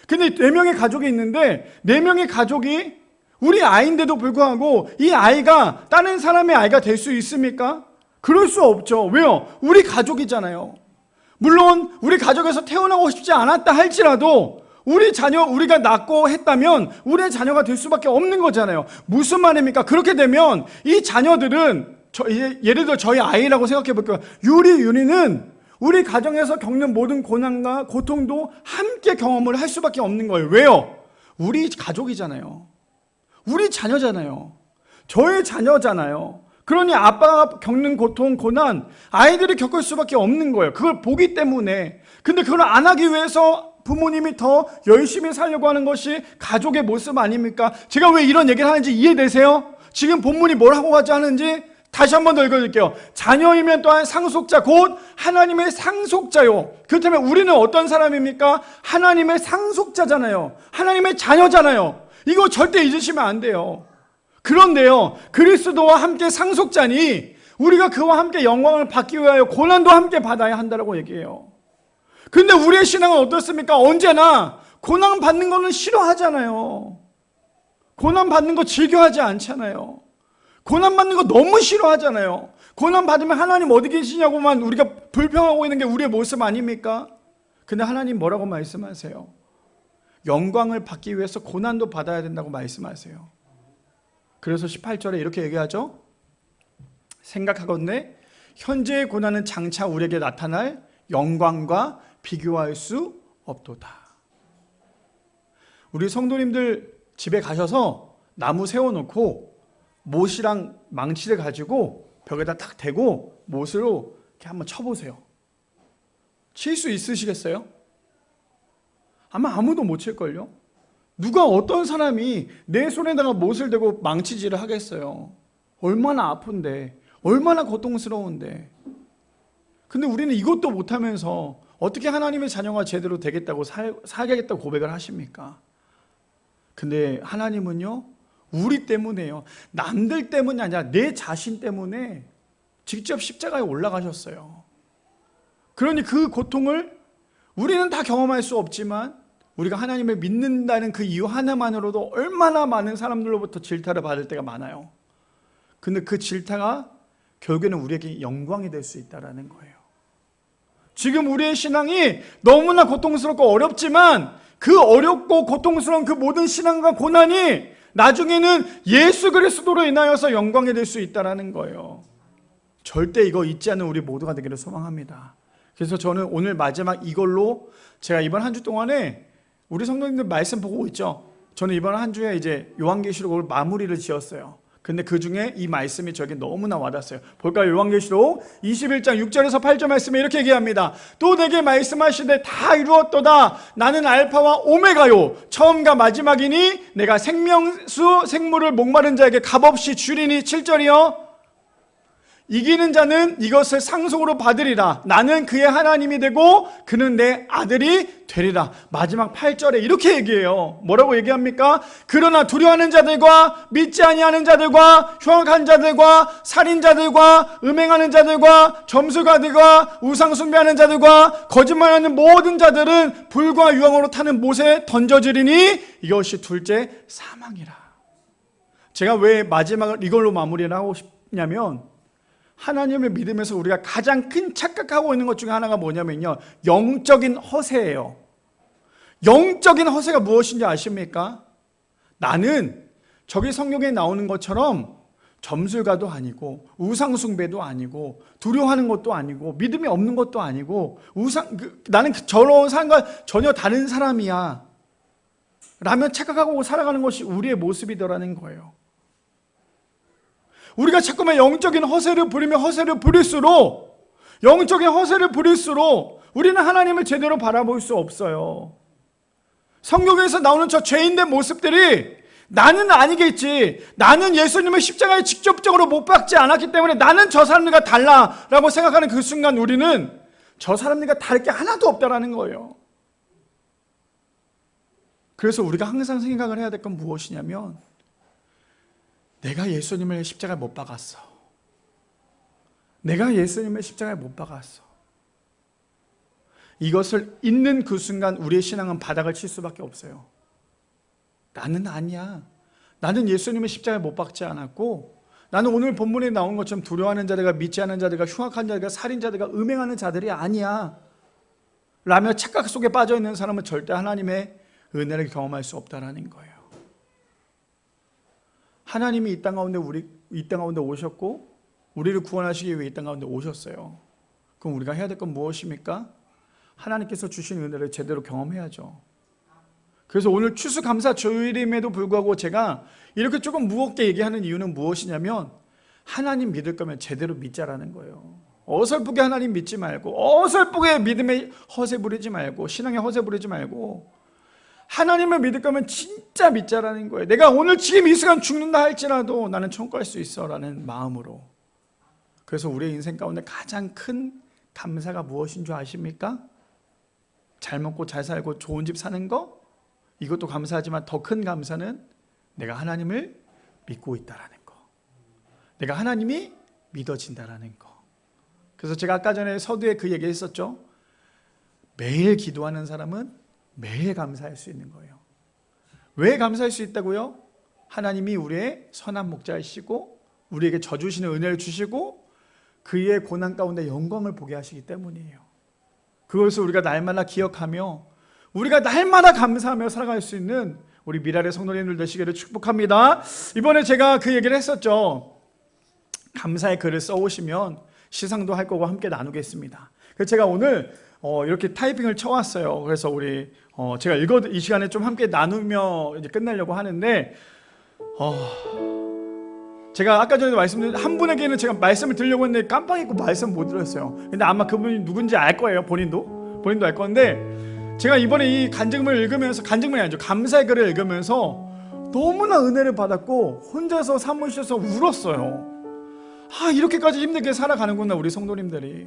근데 4명의 가족이 있는데 4명의 가족이 우리 아이인데도 불구하고 이 아이가 다른 사람의 아이가 될 수 있습니까? 그럴 수 없죠. 왜요? 우리 가족이잖아요. 물론 우리 가족에서 태어나고 싶지 않았다 할지라도 우리 자녀, 우리가 낳고 했다면 우리의 자녀가 될 수밖에 없는 거잖아요. 무슨 말입니까? 그렇게 되면 이 자녀들은 예를 들어 저희 아이라고 생각해 볼게요. 윤희는 우리 가정에서 겪는 모든 고난과 고통도 함께 경험을 할 수밖에 없는 거예요. 왜요? 우리 가족이잖아요. 우리 자녀잖아요. 저의 자녀잖아요. 그러니 아빠가 겪는 고통, 고난 아이들이 겪을 수밖에 없는 거예요. 그걸 보기 때문에. 근데 그걸 안 하기 위해서 부모님이 더 열심히 살려고 하는 것이 가족의 모습 아닙니까? 제가 왜 이런 얘기를 하는지 이해되세요? 지금 본문이 뭘 하고 가자 하는지 다시 한 번 더 읽어드릴게요. 자녀이면 또한 상속자 곧 하나님의 상속자요. 그렇다면 우리는 어떤 사람입니까? 하나님의 상속자잖아요. 하나님의 자녀잖아요. 이거 절대 잊으시면 안 돼요. 그런데요, 그리스도와 함께 상속자니 우리가 그와 함께 영광을 받기 위하여 고난도 함께 받아야 한다고 얘기해요. 근데 우리의 신앙은 어떻습니까? 언제나 고난 받는 거는 싫어하잖아요. 고난 받는 거 즐겨하지 않잖아요. 고난 받는 거 너무 싫어하잖아요. 고난 받으면 하나님 어디 계시냐고만 우리가 불평하고 있는 게 우리의 모습 아닙니까? 근데 하나님 뭐라고 말씀하세요? 영광을 받기 위해서 고난도 받아야 된다고 말씀하세요. 그래서 18절에 이렇게 얘기하죠. 생각하건대 현재의 고난은 장차 우리에게 나타날 영광과 비교할 수 없도다. 우리 성도님들 집에 가셔서 나무 세워놓고 못이랑 망치를 가지고 벽에다 딱 대고 못으로 이렇게 한번 쳐보세요. 칠 수 있으시겠어요? 아마 아무도 못 칠걸요? 누가 어떤 사람이 내 손에다가 못을 대고 망치질을 하겠어요? 얼마나 아픈데, 얼마나 고통스러운데. 근데 우리는 이것도 못하면서 어떻게 하나님의 자녀가 제대로 되겠다고 살겠다고 고백을 하십니까? 근데 하나님은요, 우리 때문에요. 남들 때문이 아니라 내 자신 때문에 직접 십자가에 올라가셨어요. 그러니 그 고통을 우리는 다 경험할 수 없지만 우리가 하나님을 믿는다는 그 이유 하나만으로도 얼마나 많은 사람들로부터 질타를 받을 때가 많아요. 근데 그 질타가 결국에는 우리에게 영광이 될 수 있다는 거예요. 지금 우리의 신앙이 너무나 고통스럽고 어렵지만 그 어렵고 고통스러운 그 모든 신앙과 고난이 나중에는 예수 그리스도로 인하여서 영광이 될 수 있다는 거예요. 절대 이거 잊지 않는 우리 모두가 되기를 소망합니다. 그래서 저는 오늘 마지막 이걸로 제가 이번 한 주 동안에 우리 성도님들 말씀 보고 있죠. 저는 이번 한 주에 이제 요한계시록을 마무리를 지었어요. 근데 그 중에 이 말씀이 저에게 너무나 와닿았어요. 볼까요? 요한계시록 21장 6절에서 8절 말씀에 이렇게 얘기합니다. 또 내게 말씀하시되 다 이루었도다. 나는 알파와 오메가요. 처음과 마지막이니 내가 생명수 생물을 목마른 자에게 값없이 주리니. 7절이요. 이기는 자는 이것을 상속으로 받으리라. 나는 그의 하나님이 되고 그는 내 아들이 되리라. 마지막 8절에 이렇게 얘기해요. 뭐라고 얘기합니까? 그러나 두려워하는 자들과 믿지 아니하는 자들과 흉악한 자들과 살인자들과 음행하는 자들과 점술가들과 우상 숭배하는 자들과 거짓말하는 모든 자들은 불과 유황으로 타는 못에 던져지리니 이것이 둘째 사망이라. 제가 왜 마지막을 이걸로 마무리를 하고 싶냐면, 하나님을 믿으면서 우리가 가장 큰 착각하고 있는 것 중에 하나가 뭐냐면요, 영적인 허세예요. 영적인 허세가 무엇인지 아십니까? 나는 저기 성경에 나오는 것처럼 점술가도 아니고 우상숭배도 아니고 두려워하는 것도 아니고 믿음이 없는 것도 아니고 나는 저런 사람과 전혀 다른 사람이야 라며 착각하고 살아가는 것이 우리의 모습이더라는 거예요. 우리가 자꾸만 영적인 허세를 부리며 허세를 부릴수록, 영적인 허세를 부릴수록 우리는 하나님을 제대로 바라볼 수 없어요. 성경에서 나오는 저 죄인된 모습들이 나는 아니겠지, 나는 예수님을 십자가에 직접적으로 못 박지 않았기 때문에 나는 저 사람들과 달라라고 생각하는 그 순간 우리는 저 사람들과 다를 게 하나도 없다라는 거예요. 그래서 우리가 항상 생각을 해야 될 건 무엇이냐면, 내가 예수님을 십자가에 못 박았어. 내가 예수님을 십자가에 못 박았어. 이것을 잊는 그 순간 우리의 신앙은 바닥을 칠 수밖에 없어요. 나는 아니야. 나는 예수님의 십자가에 못 박지 않았고, 나는 오늘 본문에 나온 것처럼 두려워하는 자들과 믿지 않는 자들과 흉악한 자들과 살인자들과 음행하는 자들이 아니야 라며 착각 속에 빠져있는 사람은 절대 하나님의 은혜를 경험할 수 없다라는 거예요. 하나님이 이 땅 가운데 오셨고 우리를 구원하시기 위해 이 땅 가운데 오셨어요. 그럼 우리가 해야 될 건 무엇입니까? 하나님께서 주신 은혜를 제대로 경험해야죠. 그래서 오늘 추수감사 주일임에도 불구하고 제가 이렇게 조금 무겁게 얘기하는 이유는 무엇이냐면, 하나님 믿을 거면 제대로 믿자라는 거예요. 어설프게 하나님 믿지 말고, 어설프게 믿음에 허세 부리지 말고, 신앙에 허세 부리지 말고, 하나님을 믿을 거면 진짜 믿자라는 거예요. 내가 오늘 지금 이 시간 죽는다 할지라도 나는 천국 갈 수 있어 라는 마음으로. 그래서 우리의 인생 가운데 가장 큰 감사가 무엇인 줄 아십니까? 잘 먹고 잘 살고 좋은 집 사는 거? 이것도 감사하지만 더 큰 감사는 내가 하나님을 믿고 있다라는 거, 내가 하나님이 믿어진다라는 거. 그래서 제가 아까 전에 서두에 그 얘기 했었죠. 매일 기도하는 사람은 매일 감사할 수 있는 거예요. 왜 감사할 수 있다고요? 하나님이 우리의 선한 목자이시고 우리에게 져주시는 은혜를 주시고 그의 고난 가운데 영광을 보게 하시기 때문이에요. 그것을 우리가 날마다 기억하며 우리가 날마다 감사하며 살아갈 수 있는 우리 미랄의 성도님들 되시기를 축복합니다. 이번에 제가 그 얘기를 했었죠. 감사의 글을 써오시면 시상도 할 거고 함께 나누겠습니다. 그래서 제가 오늘 이렇게 타이핑을 쳐왔어요. 그래서 우리 제가 이 시간에 좀 함께 나누며 이제 끝내려고 하는데, 제가 아까 전에 말씀드린 한 분에게는 제가 말씀을 드리려고 했는데 깜빡 잊고 말씀 못 드렸어요. 근데 아마 그분이 누군지 알 거예요. 본인도 알 건데, 제가 이번에 이 간증문을 읽으면서, 간증문이 아니죠, 감사의 글을 읽으면서 너무나 은혜를 받았고 혼자서 사무실에서 울었어요. 이렇게까지 힘들게 살아가는구나 우리 성도님들이.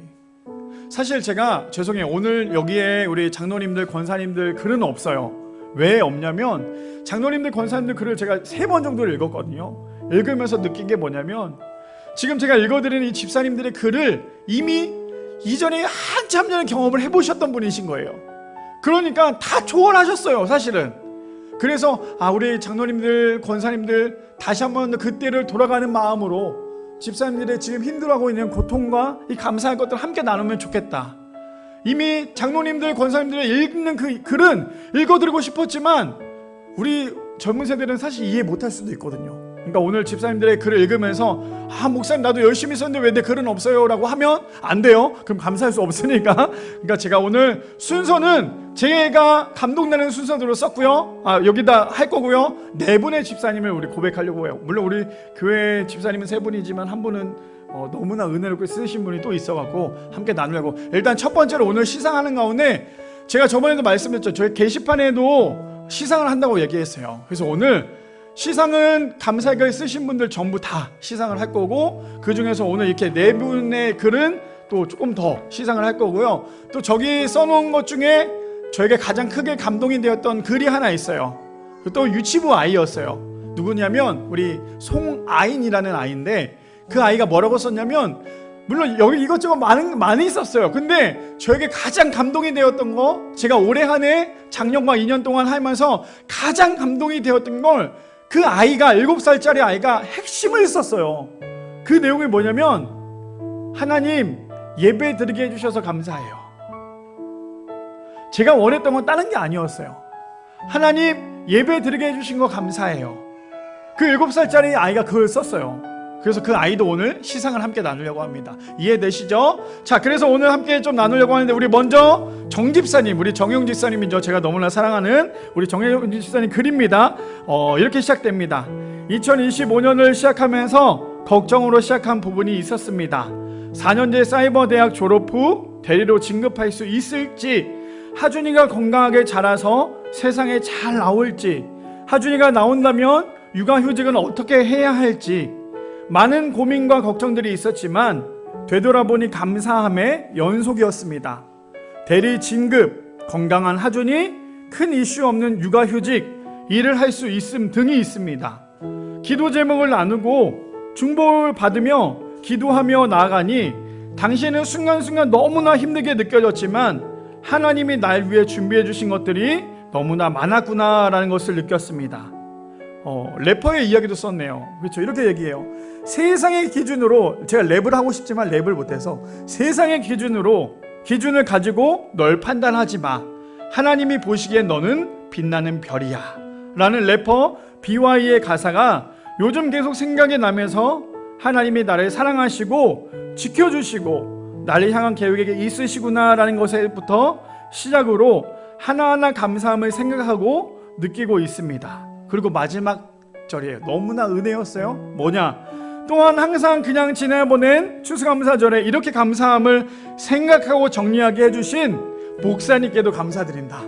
사실 제가 죄송해요, 오늘 여기에 우리 장로님들 권사님들 글은 없어요. 왜 없냐면 장로님들 권사님들 글을 제가 3번 정도를 읽었거든요. 읽으면서 느낀 게 뭐냐면, 지금 제가 읽어드리는 이 집사님들의 글을 이미 이전에 한참 전에 경험을 해보셨던 분이신 거예요. 그러니까 다 조언하셨어요 사실은. 그래서 우리 장로님들 권사님들 다시 한번 그때를 돌아가는 마음으로 집사님들의 지금 힘들어하고 있는 고통과 이 감사할 것들을 함께 나누면 좋겠다. 이미 장로님들 권사님들이 읽는 그 글은 읽어드리고 싶었지만 우리 젊은 세대는 사실 이해 못할 수도 있거든요. 그러니까 오늘 집사님들의 글을 읽으면서 목사님 나도 열심히 썼는데 왜 내 글은 없어요? 라고 하면 안 돼요. 그럼 감사할 수 없으니까. 그러니까 제가 오늘 순서는 제가 감동되는 순서대로 썼고요. 여기다 할 거고요. 4분의 집사님을 우리 고백하려고 해요. 물론 우리 교회 집사님은 3분이지만 한 분은 너무나 은혜롭게 쓰신 분이 또 있어갖고 함께 나누려고. 일단 첫 번째로 오늘 시상하는 가운데 제가 저번에도 말씀드렸죠. 저희 게시판에도 시상을 한다고 얘기했어요. 그래서 오늘 시상은 감사의 글 쓰신 분들 전부 다 시상을 할 거고, 그 중에서 오늘 이렇게 4분의 글은 또 조금 더 시상을 할 거고요. 또 저기 써놓은 것 중에 저에게 가장 크게 감동이 되었던 글이 하나 있어요. 또 유치부 아이였어요. 누구냐면 우리 송아인이라는 아이인데, 그 아이가 뭐라고 썼냐면, 물론 여기 이것저것 많이 있었어요. 근데 저에게 가장 감동이 되었던 거, 제가 올해 한 해 작년과 2년 동안 하면서 가장 감동이 되었던 걸, 그 아이가 7살짜리 아이가 핵심을 썼어요. 그 내용이 뭐냐면, 하나님 예배 드리게 해주셔서 감사해요. 제가 원했던 건 다른 게 아니었어요. 하나님 예배 드리게 해주신 거 감사해요. 그 7살짜리 아이가 그걸 썼어요. 그래서 그 아이도 오늘 시상을 함께 나누려고 합니다. 이해되시죠? 자, 그래서 오늘 함께 좀 나누려고 하는데, 우리 먼저 정집사님, 우리 정영 집사님이죠. 제가 너무나 사랑하는 우리 정영 집사님 글입니다. 이렇게 시작됩니다. 2025년을 시작하면서 걱정으로 시작한 부분이 있었습니다. 4년제 사이버대학 졸업 후 대리로 진급할 수 있을지, 하준이가 건강하게 자라서 세상에 잘 나올지, 하준이가 나온다면 육아휴직은 어떻게 해야 할지, 많은 고민과 걱정들이 있었지만 되돌아보니 감사함의 연속이었습니다. 대리 진급, 건강한 하준이, 큰 이슈 없는 육아휴직, 일을 할 수 있음 등이 있습니다. 기도 제목을 나누고 중보를 받으며 기도하며 나아가니 당시에는 순간순간 너무나 힘들게 느껴졌지만 하나님이 날 위해 준비해 주신 것들이 너무나 많았구나라는 것을 느꼈습니다. 래퍼의 이야기도 썼네요. 그렇죠? 이렇게 얘기해요. 세상의 기준으로, 제가 랩을 하고 싶지만 랩을 못해서, 세상의 기준을 가지고 널 판단하지 마. 하나님이 보시기엔 너는 빛나는 별이야 라는 래퍼 BY의 가사가 요즘 계속 생각이 나면서 하나님이 나를 사랑하시고 지켜주시고 나를 향한 계획이 있으시구나 라는 것에부터 시작으로 하나하나 감사함을 생각하고 느끼고 있습니다. 그리고 마지막 절이에요. 너무나 은혜였어요. 뭐냐? 또한 항상 그냥 지내보낸 추수감사절에 이렇게 감사함을 생각하고 정리하게 해주신 목사님께도 감사드린다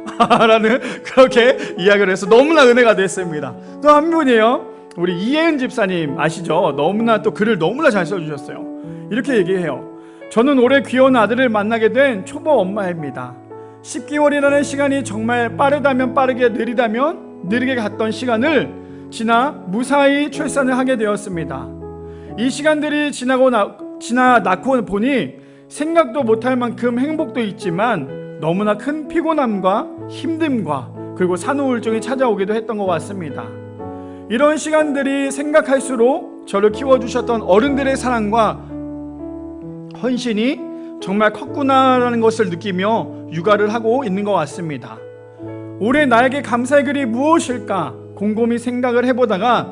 라는 그렇게 이야기를 해서 너무나 은혜가 됐습니다. 또 한 분이에요. 우리 이혜은 집사님 아시죠? 너무나 또 글을 너무나 잘 써주셨어요. 이렇게 얘기해요. 저는 올해 귀여운 아들을 만나게 된 초보 엄마입니다. 10개월이라는 시간이 정말 빠르다면 빠르게, 느리다면 느리게 갔던 시간을 지나 무사히 출산을 하게 되었습니다. 이 시간들이 지나 낳고 보니 생각도 못할 만큼 행복도 있지만 너무나 큰 피곤함과 힘듦과 그리고 산후우울증이 찾아오기도 했던 것 같습니다. 이런 시간들이 생각할수록 저를 키워주셨던 어른들의 사랑과 헌신이 정말 컸구나라는 것을 느끼며 육아를 하고 있는 것 같습니다. 올해 나에게 감사의 글이 무엇일까 곰곰이 생각을 해보다가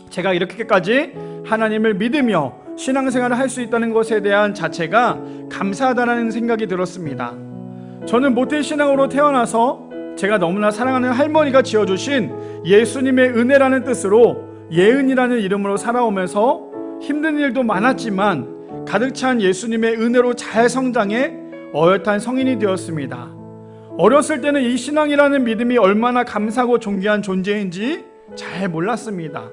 제가 이렇게까지 하나님을 믿으며 신앙생활을 할 수 있다는 것에 대한 자체가 감사하다는 생각이 들었습니다. 저는 모태신앙으로 태어나서 제가 너무나 사랑하는 할머니가 지어주신 예수님의 은혜라는 뜻으로 예은이라는 이름으로 살아오면서 힘든 일도 많았지만 가득 찬 예수님의 은혜로 잘 성장해 어엿한 성인이 되었습니다. 어렸을 때는 이 신앙이라는 믿음이 얼마나 감사하고 존귀한 존재인지 잘 몰랐습니다.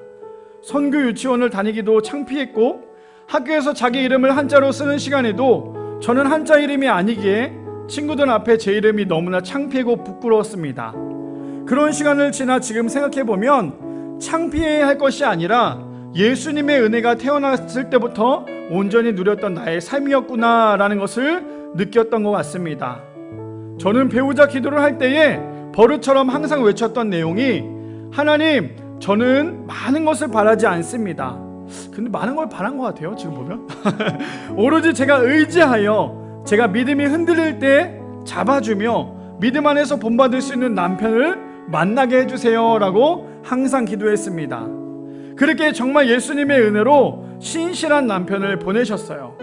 선교 유치원을 다니기도 창피했고 학교에서 자기 이름을 한자로 쓰는 시간에도 저는 한자 이름이 아니기에 친구들 앞에 제 이름이 너무나 창피하고 부끄러웠습니다. 그런 시간을 지나 지금 생각해보면 창피해야 할 것이 아니라 예수님의 은혜가 태어났을 때부터 온전히 누렸던 나의 삶이었구나 라는 것을 느꼈던 것 같습니다. 저는 배우자 기도를 할 때에 버릇처럼 항상 외쳤던 내용이 하나님, 저는 많은 것을 바라지 않습니다. 근데 많은 걸 바란 것 같아요 지금 보면. 오로지 제가 의지하여 제가 믿음이 흔들릴 때 잡아주며 믿음 안에서 본받을 수 있는 남편을 만나게 해주세요 라고 항상 기도했습니다. 그렇게 정말 예수님의 은혜로 신실한 남편을 보내셨어요.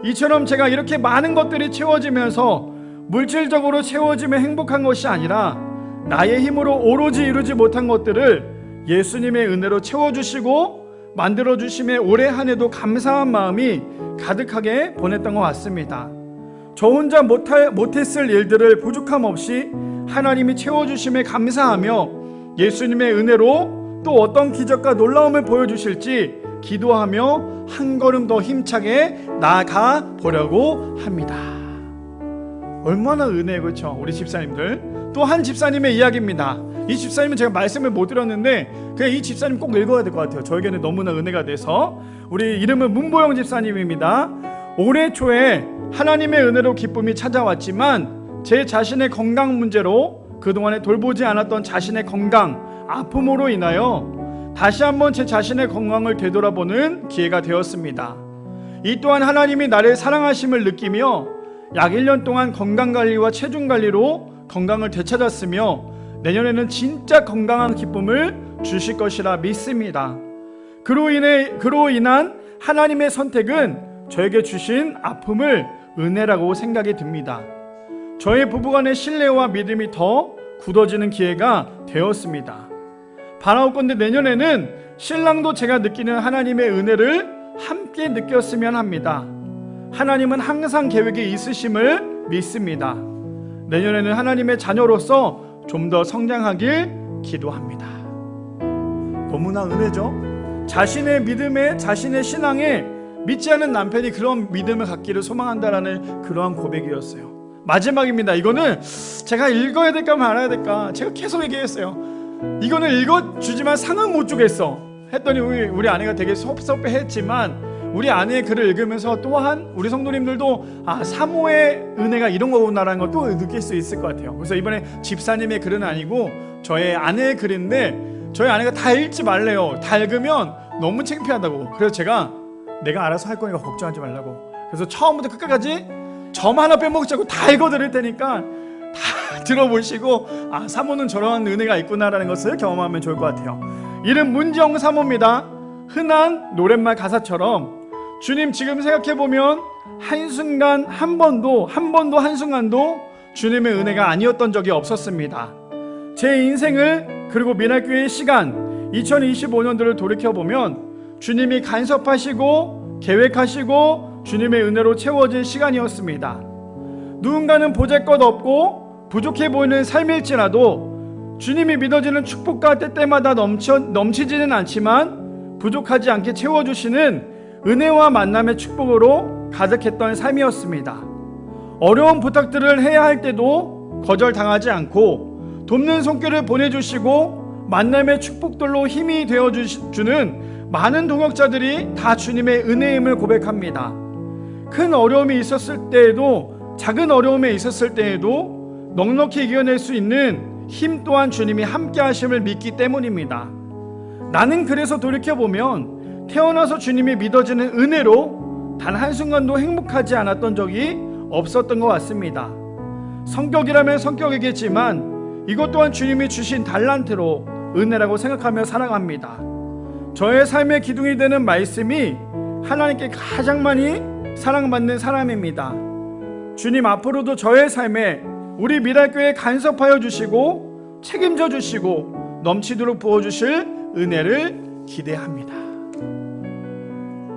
이처럼 제가 이렇게 많은 것들이 채워지면서 물질적으로 채워지면 행복한 것이 아니라 나의 힘으로 오로지 이루지 못한 것들을 예수님의 은혜로 채워주시고 만들어주심에 올해 한 해도 감사한 마음이 가득하게 보냈던 것 같습니다. 저 혼자 못했을 일들을 부족함 없이 하나님이 채워주심에 감사하며 예수님의 은혜로 또 어떤 기적과 놀라움을 보여주실지 기도하며 한 걸음 더 힘차게 나아가 보려고 합니다. 얼마나 은혜예요, 그렇죠? 우리 집사님들. 또 한 집사님의 이야기입니다. 이 집사님은 제가 말씀을 못 드렸는데 그냥 이 집사님 꼭 읽어야 될 것 같아요. 저에게는 너무나 은혜가 돼서. 우리 이름은 문보영 집사님입니다. 올해 초에 하나님의 은혜로 기쁨이 찾아왔지만 제 자신의 건강 문제로 그동안에 돌보지 않았던 자신의 건강, 아픔으로 인하여 다시 한번 제 자신의 건강을 되돌아보는 기회가 되었습니다. 이 또한 하나님이 나를 사랑하심을 느끼며 약 1년 동안 건강관리와 체중관리로 건강을 되찾았으며 내년에는 진짜 건강한 기쁨을 주실 것이라 믿습니다. 그로 인한 하나님의 선택은 저에게 주신 아픔을 은혜라고 생각이 듭니다. 저의 부부간의 신뢰와 믿음이 더 굳어지는 기회가 되었습니다. 바라옵건대 내년에는 신랑도 제가 느끼는 하나님의 은혜를 함께 느꼈으면 합니다. 하나님은 항상 계획이 있으심을 믿습니다. 내년에는 하나님의 자녀로서 좀 더 성장하길 기도합니다. 너무나 은혜죠. 자신의 믿음에, 자신의 신앙에 믿지 않은 남편이 그런 믿음을 갖기를 소망한다라는 그러한 고백이었어요. 마지막입니다. 이거는 제가 읽어야 될까 말아야 될까 제가 계속 얘기했어요. 이거는 읽어주지만 상은 못 주겠어 했더니 우리 아내가 되게 섭섭해했지만 우리 아내의 글을 읽으면서 또한 우리 성도님들도 사모의 은혜가 이런 거구나라는 걸 또 느낄 수 있을 것 같아요. 그래서 이번에 집사님의 글은 아니고 저의 아내의 글인데 저희 아내가 다 읽지 말래요. 다 읽으면 너무 창피하다고. 그래서 제가 내가 알아서 할 거니까 걱정하지 말라고. 그래서 처음부터 끝까지 점 하나 빼먹지 않고 다 읽어드릴 테니까 다 들어보시고 사모는 저런 은혜가 있구나라는 것을 경험하면 좋을 것 같아요. 이름 문지영 사모입니다. 흔한 노랫말 가사처럼 주님, 지금 생각해보면 한순간 한 번도 한순간도 주님의 은혜가 아니었던 적이 없었습니다. 제 인생을, 그리고 미랄교회의 시간 2025년도를 돌이켜보면 주님이 간섭하시고 계획하시고 주님의 은혜로 채워진 시간이었습니다. 누군가는 보잘것없고 부족해 보이는 삶일지라도 주님이 믿어지는 축복과 때때마다 넘치지는 않지만 부족하지 않게 채워주시는 은혜와 만남의 축복으로 가득했던 삶이었습니다. 어려운 부탁들을 해야 할 때도 거절당하지 않고 돕는 손길을 보내주시고 만남의 축복들로 힘이 되어주는 많은 동역자들이 다 주님의 은혜임을 고백합니다. 큰 어려움이 있었을 때에도, 작은 어려움에 있었을 때에도 넉넉히 이겨낼 수 있는 힘 또한 주님이 함께 하심을 믿기 때문입니다. 나는 그래서 돌이켜보면 태어나서 주님이 믿어지는 은혜로 단 한순간도 행복하지 않았던 적이 없었던 것 같습니다. 성격이라면 성격이겠지만 이것 또한 주님이 주신 달란트로 은혜라고 생각하며 살아갑니다. 저의 삶의 기둥이 되는 말씀이 하나님께 가장 많이 사랑받는 사람입니다. 주님, 앞으로도 저의 삶에 우리 미랄교회에 간섭하여 주시고 책임져 주시고 넘치도록 부어주실 은혜를 기대합니다.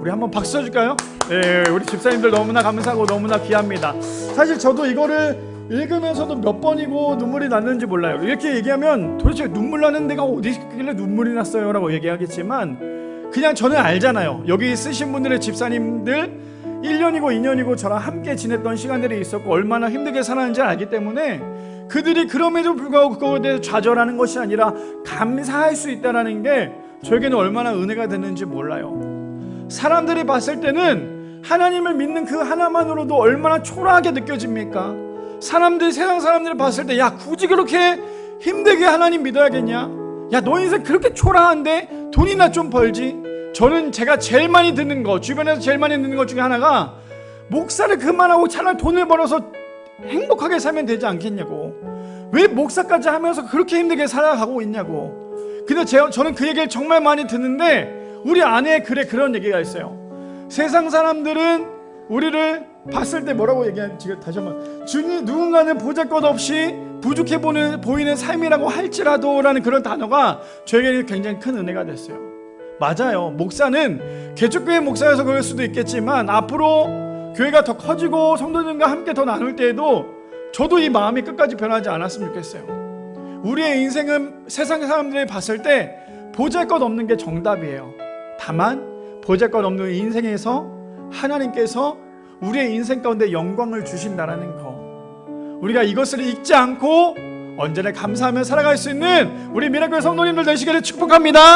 우리 한번 박수 쳐줄까요? 네, 우리 집사님들 너무나 감사하고 너무나 귀합니다. 사실 저도 이거를 읽으면서도 몇 번이고 눈물이 났는지 몰라요. 이렇게 얘기하면 도대체 눈물 나는 데가 어디 있길래 눈물이 났어요? 라고 얘기하겠지만 그냥 저는 알잖아요. 여기 쓰신 분들의 집사님들 1년이고 2년이고 저랑 함께 지냈던 시간들이 있었고 얼마나 힘들게 살았는지 알기 때문에 그들이 그럼에도 불구하고 그거에 대해서 좌절하는 것이 아니라 감사할 수 있다는 게 저에게는 얼마나 은혜가 됐는지 몰라요. 사람들이 봤을 때는 하나님을 믿는 그 하나만으로도 얼마나 초라하게 느껴집니까? 세상 사람들이 봤을 때 야, 굳이 그렇게 힘들게 하나님 믿어야겠냐? 야, 너 인생 그렇게 초라한데 돈이나 좀 벌지? 저는 제가 제일 많이 듣는 거, 주변에서 제일 많이 듣는 것 중에 하나가 목사를 그만하고 차라리 돈을 벌어서 행복하게 살면 되지 않겠냐고. 왜 목사까지 하면서 그렇게 힘들게 살아가고 있냐고. 근데 저는 그 얘기를 정말 많이 듣는데 우리 아내의 글에 그런 얘기가 있어요. 세상 사람들은 우리를 봤을 때 뭐라고 얘기하는지 다시 한번, 누군가는 보잘것없이 부족해 보이는 삶이라고 할지라도 라는 그런 단어가 저에게는 굉장히 큰 은혜가 됐어요. 맞아요. 목사는 개척교회 목사여서 그럴 수도 있겠지만 앞으로 교회가 더 커지고 성도들과 함께 더 나눌 때에도 저도 이 마음이 끝까지 변하지 않았으면 좋겠어요. 우리의 인생은 세상 사람들이 봤을 때 보잘것없는 게 정답이에요. 다만 보잘것없는 인생에서 하나님께서 우리의 인생 가운데 영광을 주신다라는 거, 우리가 이것을 잊지 않고 언제나 감사하며 살아갈 수 있는 우리 미라클 성도님들 되시기를 축복합니다.